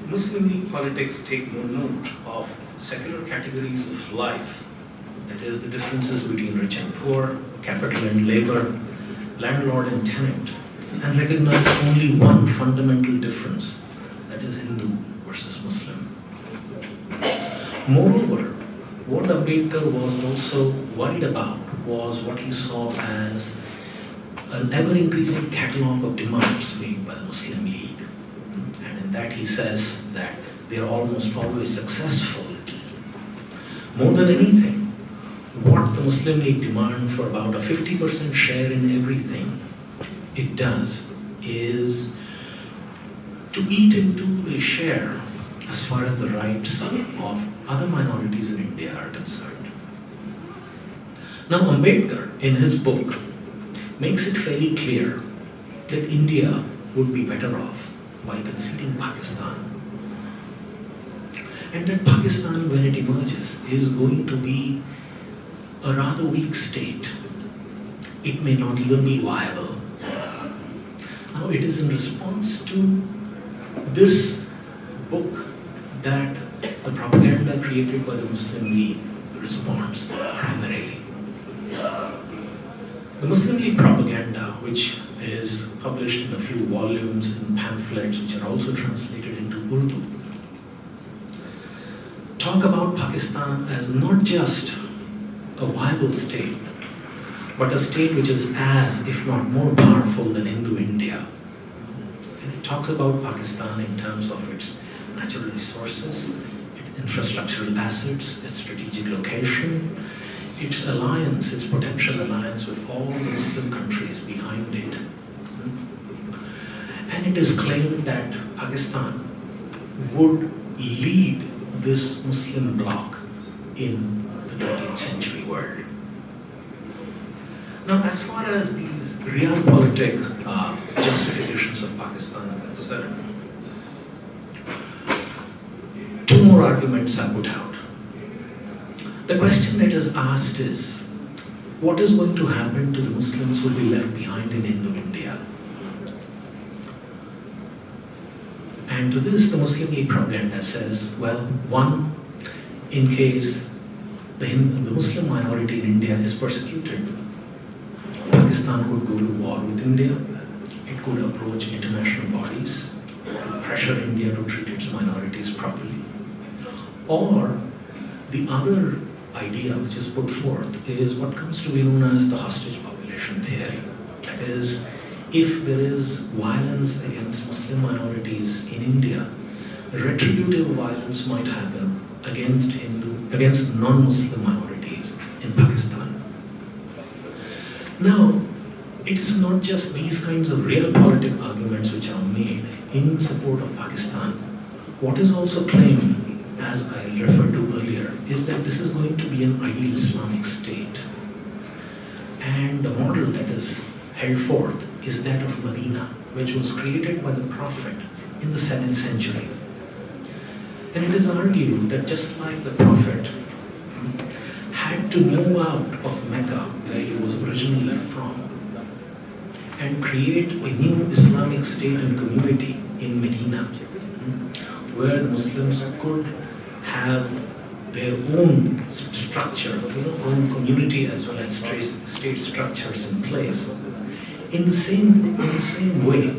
Muslim League politics take no note of secular categories of life, that is, the differences between rich and poor, capital and labor, landlord and tenant, and recognize only one fundamental difference, that is Hindu versus Muslim. Moreover, what Ambedkar was also worried about was what he saw as an ever-increasing catalogue of demands made by the Muslim League. And in that he says that they are almost always successful. More than anything, what the Muslim League demand for about a 50% share in everything it does is to eat into the share as far as the rights of other minorities in India are concerned. Now Ambedkar, in his book, makes it fairly clear that India would be better off by conceding Pakistan. And that Pakistan, when it emerges, is going to be a rather weak state. It may not even be viable. Now, it is in response to this book that the propaganda created by the Muslim League responds primarily. The Muslim League propaganda, which is published in a few volumes and pamphlets, which are also translated into Urdu, talk about Pakistan as not just a viable state, but a state which is as, if not more powerful than Hindu India. And it talks about Pakistan in terms of its natural resources, its infrastructural assets, its strategic location, its alliance, its potential alliance with all the Muslim countries behind it. And it is claimed that Pakistan would lead this Muslim bloc in the 20th century world. Now, as far as these realpolitik justifications of Pakistan are concerned, two more arguments are put out. The question that is asked is, what is going to happen to the Muslims who will be left behind in Hindu India? And to this, the Muslim League propaganda says, well, one, in case the Muslim minority in India is persecuted, Pakistan could go to war with India. It could approach international bodies to pressure India to treat its minorities properly. Or the other idea which is put forth is what comes to be known as the hostage population theory. That is, if there is violence against Muslim minorities in India, retributive violence might happen against non-Muslim minorities in Pakistan. Now, it is not just these kinds of realpolitik arguments which are made in support of Pakistan. What is also claimed, as I referred to earlier, is that this is going to be an ideal Islamic state. And the model that is held forth is that of Medina, which was created by the Prophet in the 7th century. And it is argued that just like the Prophet had to move out of Mecca, where he was originally from, and create a new Islamic state and community in Medina, where the Muslims could have their own structure, own community as well as state structures in place. In the same way,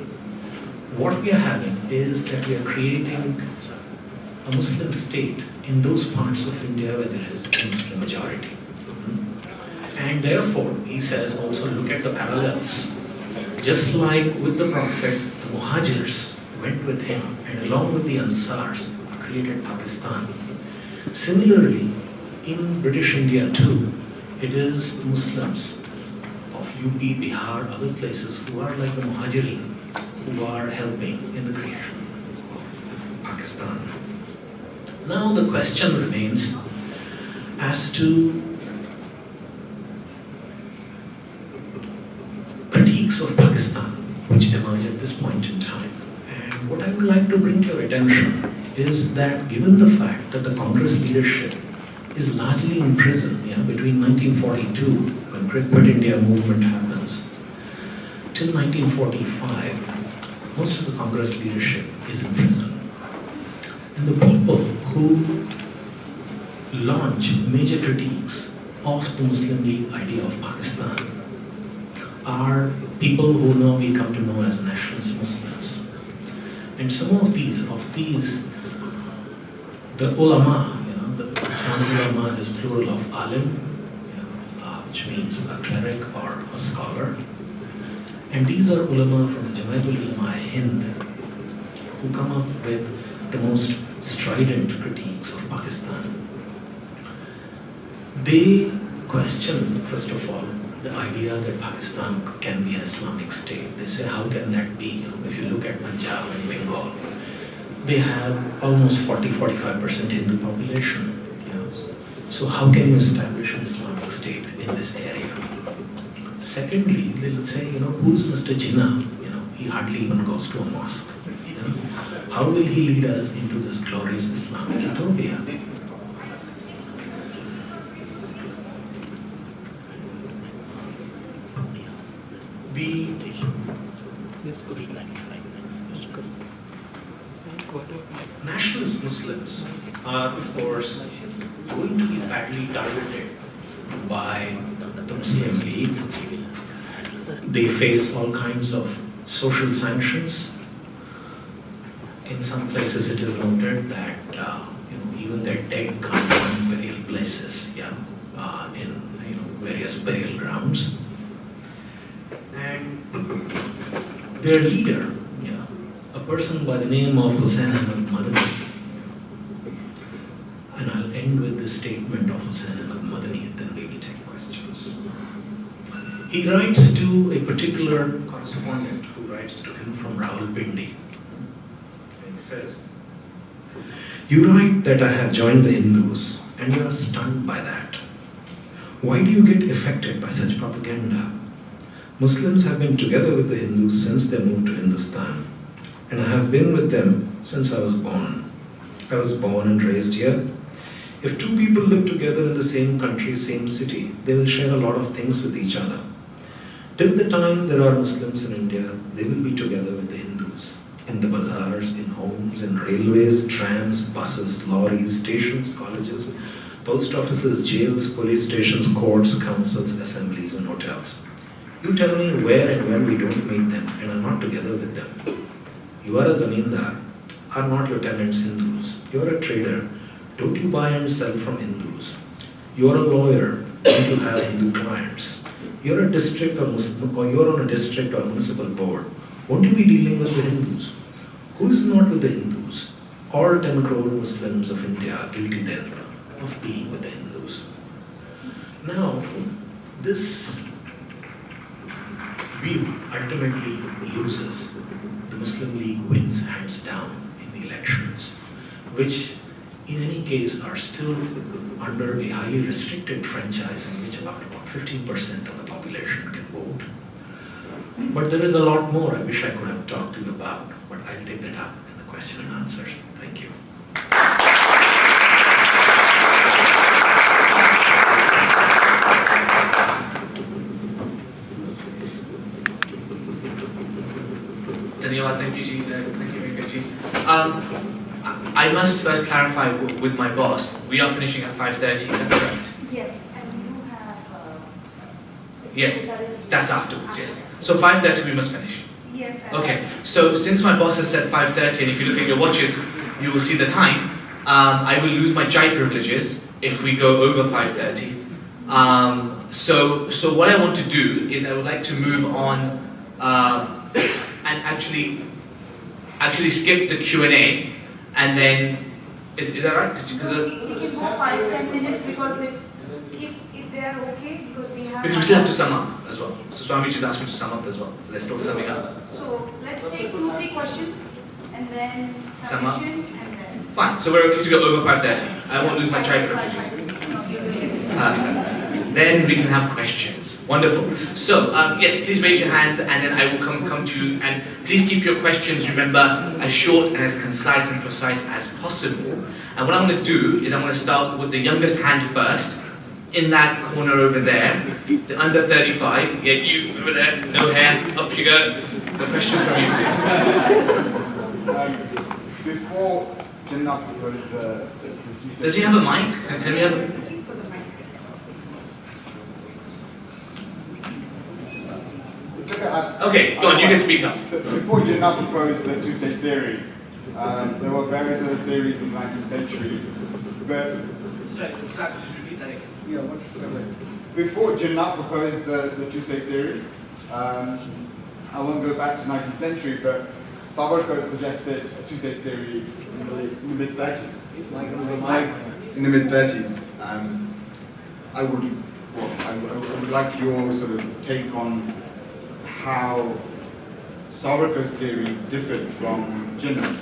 what we are having is that we are creating a Muslim state in those parts of India where there is a Muslim majority. And therefore, he says, also look at the parallels. Just like with the Prophet, the Muhajirs went with him, and along with the Ansars, created Pakistan. Similarly, in British India too, it is the Muslims of UP, Bihar, other places who are like the Muhajirin, who are helping in the creation of Pakistan. Now the question remains as to critiques of Pakistan which emerge at this point in time. And what I would like to bring to your attention is that given the fact that the Congress leadership is largely in prison between 1942, when Quit India movement happens, till 1945, most of the Congress leadership is in prison. And the people who launch major critiques of the Muslim League idea of Pakistan are people who now we come to know as nationalist Muslims. And some of these, the ulama, the term ulama is plural of alim, which means a cleric or a scholar. And these are ulama from the Jamaatul Ulama Hind, who come up with the most strident critiques of Pakistan. They question, first of all, the idea that Pakistan can be an Islamic state. They say, how can that be? If you look at Punjab and Bengal, they have almost 40-45% Hindu population. So how can you establish an Islamic state in this area? Secondly, they'll say, who's Mr. Jinnah? He hardly even goes to a mosque. how will he lead us into this glorious Islamic utopia? The nationalist Muslims are, of course, going to be badly targeted by the Muslim League. They face all kinds of social sanctions. In some places, it is noted that even their dead can't find burial places. In various burial grounds. And their leader, a person by the name of Hussain Ahmad Madani, and I'll end with this statement of Hussain Ahmad Madani and then we will take questions. He writes to a particular correspondent who writes to him from Rawalpindi. He says, "You write that I have joined the Hindus and you are stunned by that. Why do you get affected by such propaganda? Muslims have been together with the Hindus since they moved to Hindustan, and I have been with them since I was born. I was born and raised here. If two people live together in the same country, same city, they will share a lot of things with each other. Till the time there are Muslims in India, they will be together with the Hindus. In the bazaars, in homes, in railways, trams, buses, lorries, stations, colleges, post offices, jails, police stations, courts, councils, assemblies, and hotels. You tell me where and when we don't meet them and are not together with them. You are a zamindar, are not your tenants Hindus. You are a trader. Don't you buy and sell from Hindus? You are a lawyer. Don't you have Hindu clients? You are a district or you are on a district or municipal board. Won't you be dealing with the Hindus? Who is not with the Hindus? All 10 crore Muslims of India are guilty then of being with the Hindus." Now, this view ultimately loses. The Muslim League wins hands down in the elections, which in any case are still under a highly restricted franchise in which about 15% of the population can vote. But there is a lot more I wish I could have talked to you about, but I'll take that up in the question and answer. Thank you. Thank you, Ji. Thank you, Venkat Ji. I must first clarify with my boss. We are finishing at 5:30. Is that correct? Yes, and you have. Yes, that's afterwards. Yes. So 5:30 we must finish. Yes. Okay. So since my boss has said 5:30, and if you look at your watches, you will see the time. I will lose my chai privileges if we go over 5:30. So what I want to do is I would like to move on and actually skip the Q&A, and then is that right? We can go 5-10 minutes because it's if they are okay because we have. Because we still have to sum up as well. So Swami just asked me to sum up as well. So they're still summing up. So let's take 2-3 questions and then Sum up. submissions and then. Fine. So we're okay to go over 5:30. I won't lose my chai privileges. Perfect. Then we can have questions. Wonderful. So, yes, please raise your hands and then I will come to you. And please keep your questions, remember, as short and as concise and precise as possible. And what I'm going to do is I'm going to start with the youngest hand first, in that corner over there, the under 35. Yeah, you over there, no hair, up you go. The question from you, please. Before Jinnah was Does he have a mic? Can we have a... Okay, go on, you can speak up. So before Jinnah proposed the two-state theory, there were various other theories in the 19th century. But before Jinnah proposed the two-state theory, I won't go back to 19th century, but Savarkar suggested a two-state theory in the mid-30s. In the mid-30s. I would like your sort of take on how Savarkar's theory differed from Jinnah's.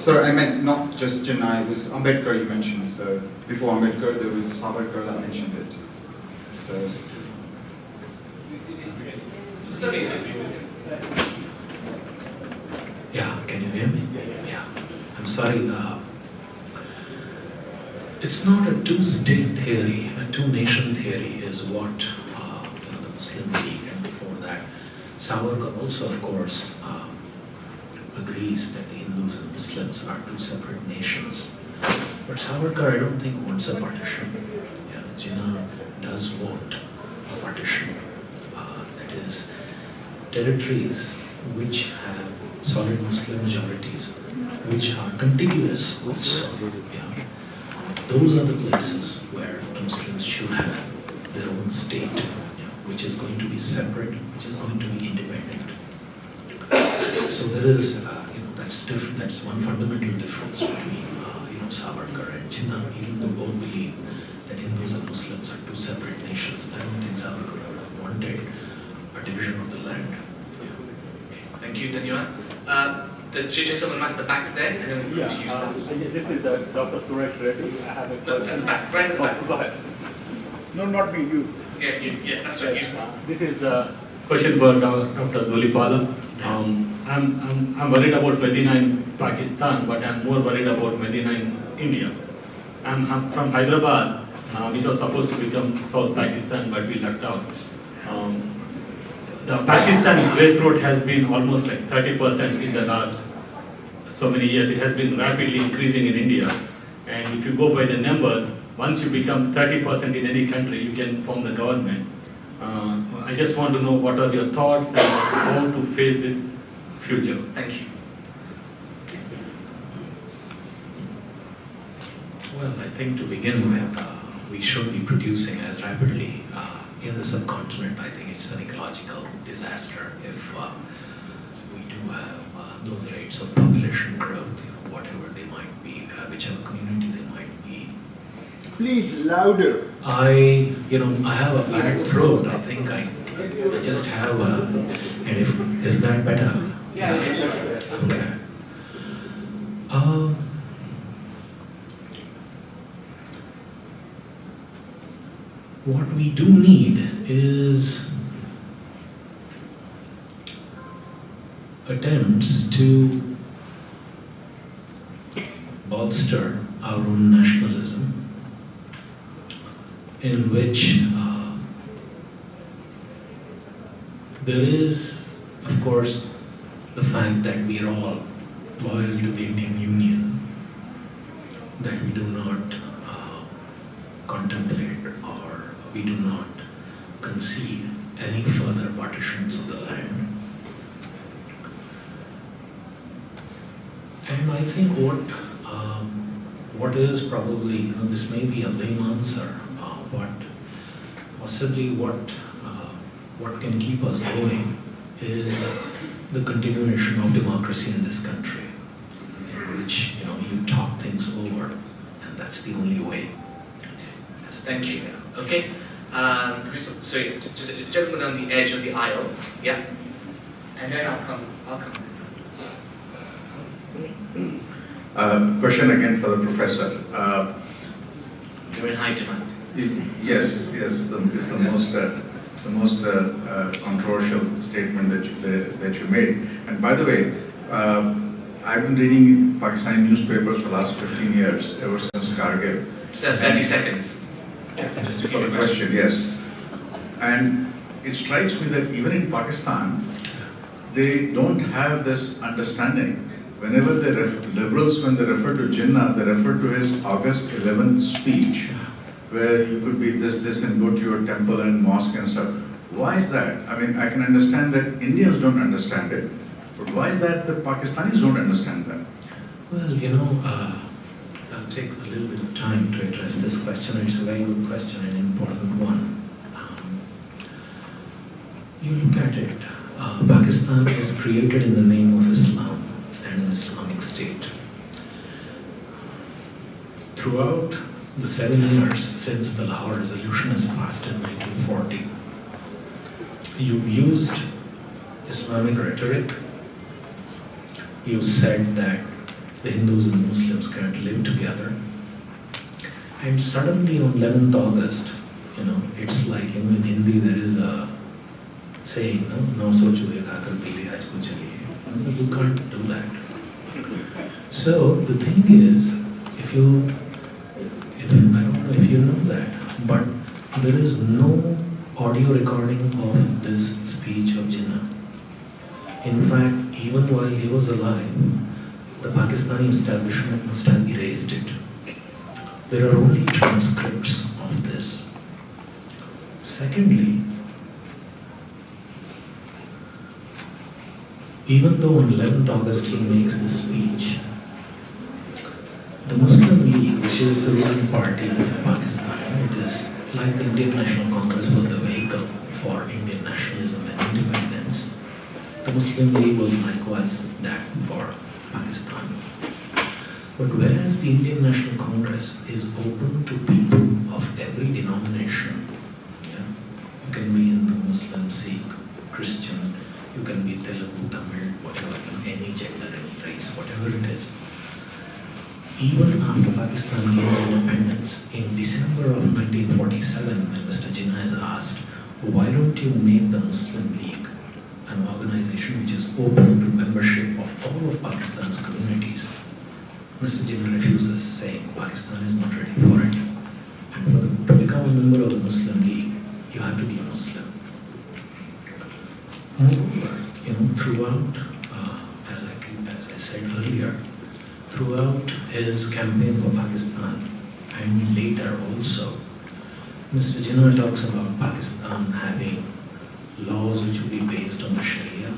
Sorry, I meant not just Jinnah, it was Ambedkar you mentioned. So before Ambedkar, there was Savarkar that mentioned it. So. Yeah, can you hear me? Yeah. I'm sorry. It's not a two-state theory. A two-nation theory is what the Muslim League, and before that, Savarkar also, of course, agrees that the Hindus and Muslims are two separate nations. But Savarkar, I don't think, wants a partition. Yeah, Jinnah does want a partition. That is, territories which have solid Muslim majorities, which are contiguous also. Yeah. Those are the places where Muslims should have their own state, which is going to be separate, which is going to be independent. So there is, that's different. That's one fundamental difference between, Savarkar and Jinnah. Even though both believe that Hindus and Muslims are two separate nations, I don't think Savarkar would have wanted a division of the land. Thank you, Dhanyawad. The gentleman at the back there, and then we'll use that. This is Dr. Suresh Reddy. I have a No, at the back, right at the back. Go ahead. No, not me, you. Yeah, that's right. Use that. This is a question for Dr. Dhulipala. I'm worried about Medina in Pakistan, but I'm more worried about Medina in India. I'm from Hyderabad, which was supposed to become South Pakistan, but we lucked out. The Pakistan's growth rate has been almost like 30% in the last so many years. It has been rapidly increasing in India. And if you go by the numbers, once you become 30% in any country, you can form the government. I just want to know what are your thoughts and how to face this future. Thank you. Well, I think to begin with, we should be producing as rapidly in the subcontinent. I think it's an ecological disaster if we do have those rates of population growth, whatever they might be, whichever community they might be. Please, louder. I have a bad throat. I think I just have is that better? Yeah, it's okay. Okay. What we do need is attempts to bolster our own nationalism, in which there is, of course, the fact that we are all loyal to the Indian Union, that we do not contemplate or we do not concede any further partitions of the land. And I think what is probably, this may be a lame answer, but possibly what can keep us going is the continuation of democracy in this country, in which you talk things over, and that's the only way. Yes, thank you. Okay. Sorry, gentleman on the edge of the aisle. Yeah. And then I'll come. Question again for the professor. You're in high demand. Yes, it's the most controversial statement that you made. And by the way, I've been reading Pakistani newspapers for the last 15 years, ever since Kargil. Sir, 30 seconds. Just for the question, yes. And it strikes me that even in Pakistan, they don't have this understanding. Whenever liberals, when they refer to Jinnah, they refer to his August 11th speech, where you could be this, and go to your temple and mosque and stuff. Why is that? I mean, I can understand that Indians don't understand it, but why is that the Pakistanis don't understand that? Well, I'll take a little bit of time to address this question. It's a very good question and an important one. You look at it, Pakistan was created in the name of Islam and an Islamic state. Throughout the 7 years since the Lahore Resolution was passed in 1940, you've used Islamic rhetoric. You said that the Hindus and Muslims can't live together. And suddenly on 11th August, it's like, in Hindi there is a saying, no socho ye khakar pili aaj ko chaliye. You can't do that. So the thing is, I don't know if you know that, but there is no audio recording of this speech of Jinnah. In fact, even while he was alive, the Pakistani establishment must have erased it. There are only transcripts of this. Secondly, even though on 11th August he makes this speech, the Muslim League, which is the ruling party in Pakistan, it is like the Indian National Congress was the vehicle for Indian nationalism and independence. The Muslim League was likewise that for Pakistan. But whereas the Indian National Congress is open to people of every denomination, you can be Hindu, Muslim, Sikh, Christian, you can be Telugu, Tamil, whatever, any gender, any race, whatever it is. Even after Pakistan gains independence, in December of 1947, when Mr. Jinnah is asked, why don't you make the Muslim League an organization which is open to membership of all of Pakistan's communities? Mr. Jinnah refuses, saying Pakistan is not ready for it. And to become a member of the Muslim League, you have to be a Muslim. Moreover, throughout, as I said earlier, throughout his campaign for Pakistan and later also, Mr. Jinnah talks about Pakistan having laws which will be based on the Sharia,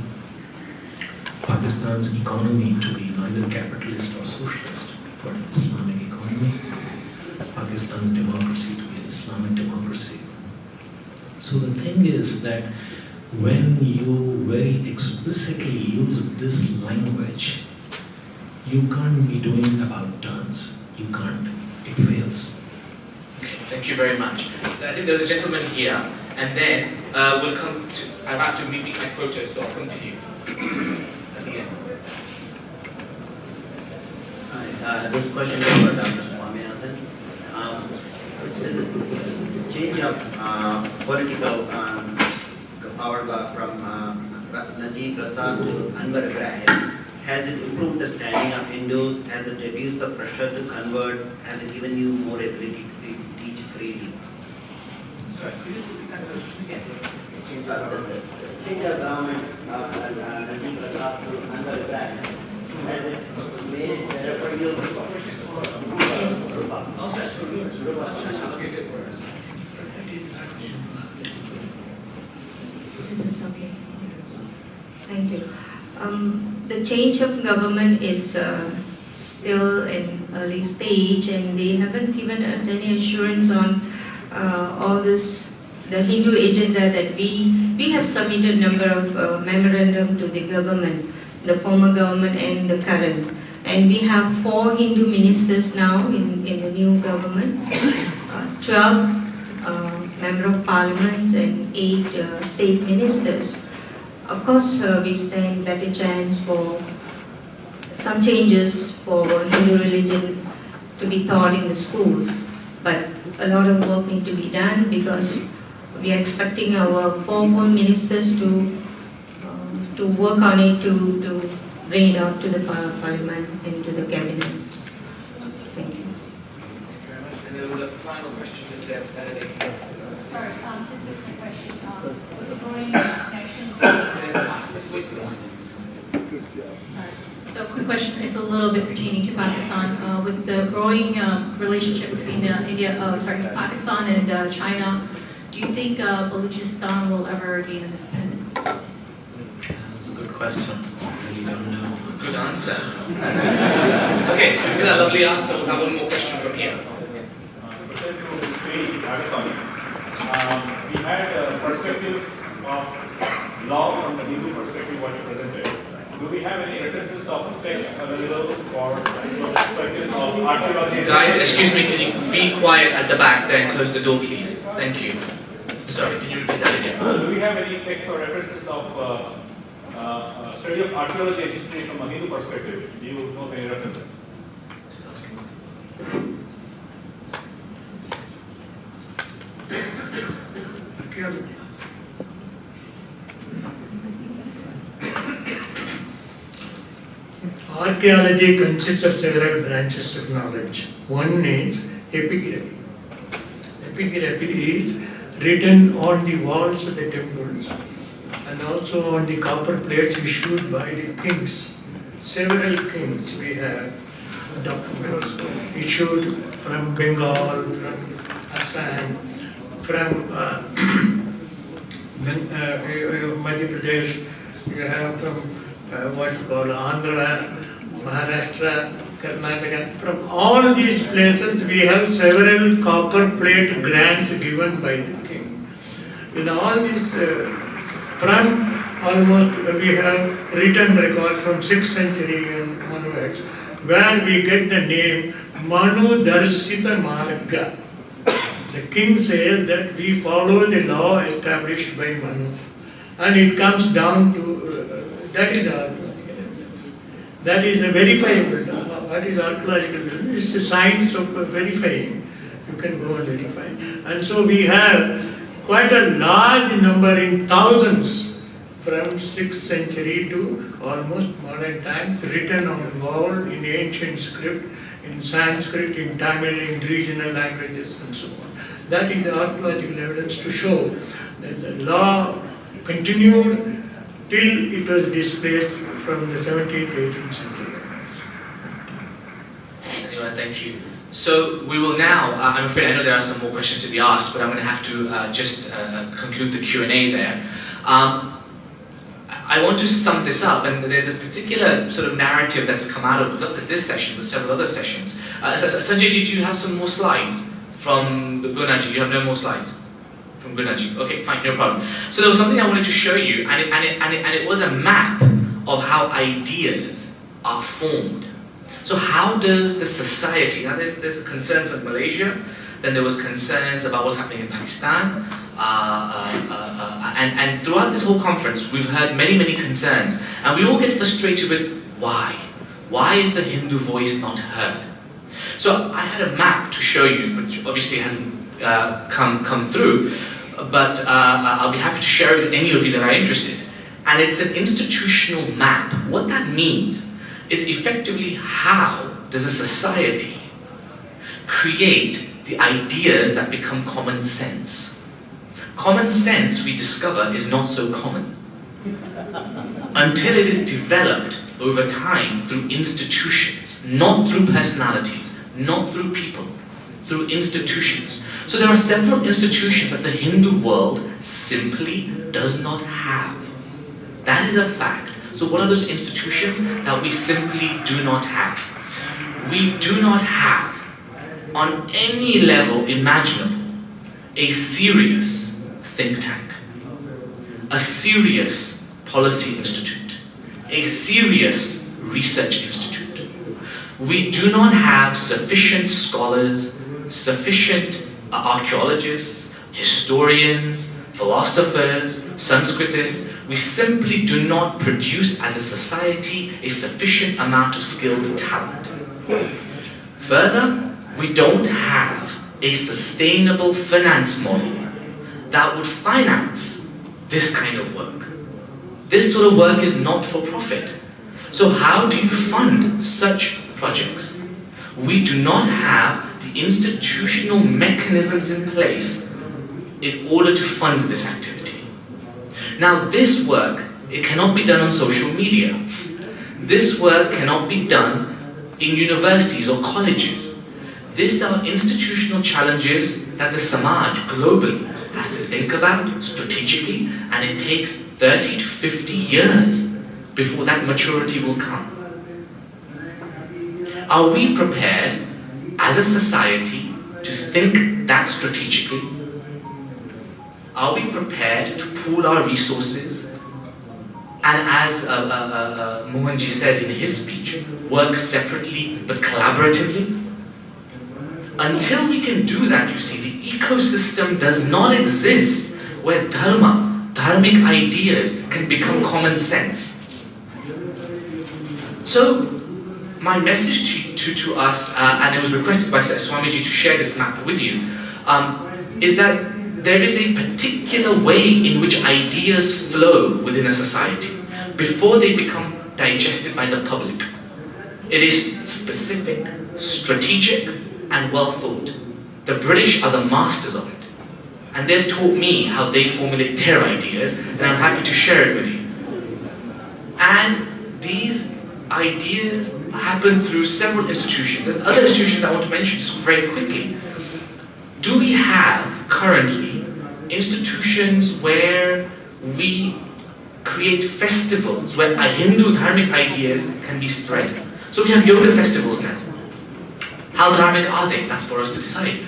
Pakistan's economy to be neither capitalist or socialist, but an Islamic economy, Pakistan's democracy to be an Islamic democracy. So the thing is that when you very explicitly use this language, you can't be doing about turns. You can't. It fails. Okay, thank you very much. I think there's a gentleman here, and then we'll come to, I'm about to meet my quota, so I'll come to you at the end. Hi, this question is for Dr. Saminathan. Change of political power from Najib Razak to Anwar Ibrahim, has it improved the standing of Hindus? Has it reduced the pressure to convert? Has it given you more ability to teach freely? Sorry, could you repeat that question again? The change of government of Najib Razak to Anwar Ibrahim, has it made it better for you? Yes. This is okay. Thank you. The change of government is still in early stage, and they haven't given us any assurance on all this, the Hindu agenda that we have submitted a number of memorandum to the government, the former government and the current. And we have 4 Hindu ministers now in the new government, 12 member of parliament and 8 state ministers. Of course, we stand better chance for some changes for Hindu religion to be taught in the schools, but a lot of work need to be done because we are expecting our 4 ministers to work on it to bring it out to the parliament and to the cabinet. Thank you. And then the final question is there. Sorry, just a quick question. Regarding So, quick question. It's a little bit pertaining to Pakistan. With the growing relationship between Pakistan and China, do you think Balochistan will ever gain independence? That's a good question. I really don't know. Good answer. Okay, this is a lovely answer. We'll have one more question from here. We had perspectives of law from the Hindu perspective what you presented. Do we have any references of text available for perspectives of archaeology? Guys, excuse me, can you be quiet at the back there and close the door, please? Thank you. Sorry, can you repeat that again? Do we have any text or references of study of archaeology and history from a Hindu perspective? Do you know any references? Archaeology. Archaeology consists of several branches of knowledge. One is epigraphy. Epigraphy is written on the walls of the temples and also on the copper plates issued by the kings. Several kings we have documents issued from Bengal, from Assam, from Madhya Pradesh, you have from what you call Andhra, Maharashtra, Karnataka. From all these places we have several copper plate grants given by the king. In all these, from almost we have written record from 6th century and onwards, where we get the name Manu Darsita Marga. The king says that we follow the law established by Manu, and it comes down to that is archaeological evidence. That is a verifiable. What is archaeological evidence? It's the science of verifying. You can go and verify. And so we have quite a large number in thousands from 6th century to almost modern times, written on the wall in ancient script, in Sanskrit, in Tamil, in regional languages and so on. That is the archaeological evidence to show that the law continued till it was displaced from the 17th, 18th century. Anyway, thank you. So we will now, I'm afraid I know there are some more questions to be asked, but I'm going to have to just conclude the Q&A there. I want to sum this up, and there's a particular sort of narrative that's come out of not just this session, but several other sessions. Sanjayji, do you have some more slides from Gunaji? You have no more slides from Gunaji? Okay, fine, no problem. So there was something I wanted to show you, and it was a map of how ideas are formed. So how does the society, now there's concerns of Malaysia, then there was concerns about what's happening in Pakistan, and throughout this whole conference, we've heard many concerns, and we all get frustrated with why? Why is the Hindu voice not heard? So I had a map to show you, which obviously hasn't come through, but I'll be happy to share it with any of you that are interested. And it's an institutional map. What that means is effectively how does a society create the ideas that become common sense. Common sense, we discover, is not so common until it is developed over time through institutions, not through personalities, not through people, through institutions. So there are several institutions that the Hindu world simply does not have. That is a fact. So what are those institutions that we simply do not have? We do not have, on any level imaginable, a serious think tank, a serious policy institute, a serious research institute. We do not have sufficient scholars, sufficient archaeologists, historians, philosophers, Sanskritists. We simply do not produce as a society a sufficient amount of skilled talent. Further, we don't have a sustainable finance model that would finance this kind of work. This sort of work is not for profit. So how do you fund such projects? We do not have the institutional mechanisms in place in order to fund this activity. Now this work, it cannot be done on social media. This work cannot be done in universities or colleges. These are institutional challenges that the Samaj globally has to think about strategically, and it takes 30 to 50 years before that maturity will come. Are we prepared as a society to think that strategically? Are we prepared to pool our resources and, as Mohanji said in his speech, work separately but collaboratively? Until we can do that, you see, the ecosystem does not exist where dharma, dharmic ideas can become common sense. So, my message to us, and it was requested by Swamiji to share this map with you, is that there is a particular way in which ideas flow within a society before they become digested by the public. It is specific, strategic, and well thought. The British are the masters of it. And they've taught me how they formulate their ideas, and I'm happy to share it with you. And these ideas happen through several institutions. There's other institutions I want to mention just very quickly. Do we have currently institutions where we create festivals where Hindu dharmic ideas can be spread? So we have yoga festivals now. How dharmic are they? That's for us to decide.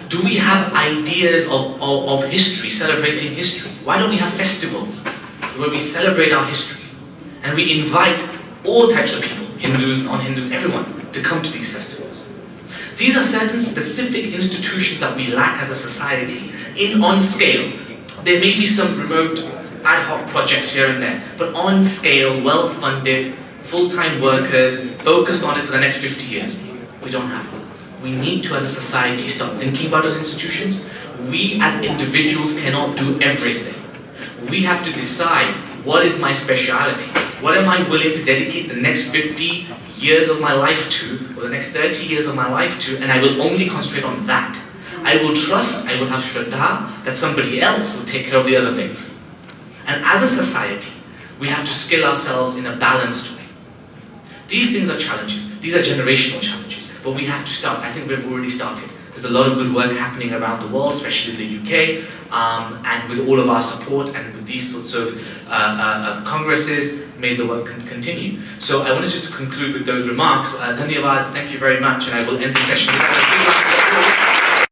Do we have ideas of history, celebrating history? Why don't we have festivals where we celebrate our history? And we invite all types of people, Hindus, non-Hindus, everyone, to come to these festivals. These are certain specific institutions that we lack as a society on scale. There may be some remote ad hoc projects here and there, but on scale, well-funded, full-time workers, focused on it for the next 50 years. We don't have it. We need to, as a society, start thinking about those institutions. We, as individuals, cannot do everything. We have to decide, what is my speciality? What am I willing to dedicate the next 50 years of my life to, or the next 30 years of my life to, and I will only concentrate on that. I will trust, I will have shraddha, that somebody else will take care of the other things. And as a society, we have to skill ourselves in a balanced way. These things are challenges. These are generational challenges. But we have to start. I think we've already started. There's a lot of good work happening around the world, especially in the UK, and with all of our support and with these sorts of congresses, may the work continue. So I wanted just to conclude with those remarks. Dhanyavad, thank you very much, and I will end the session with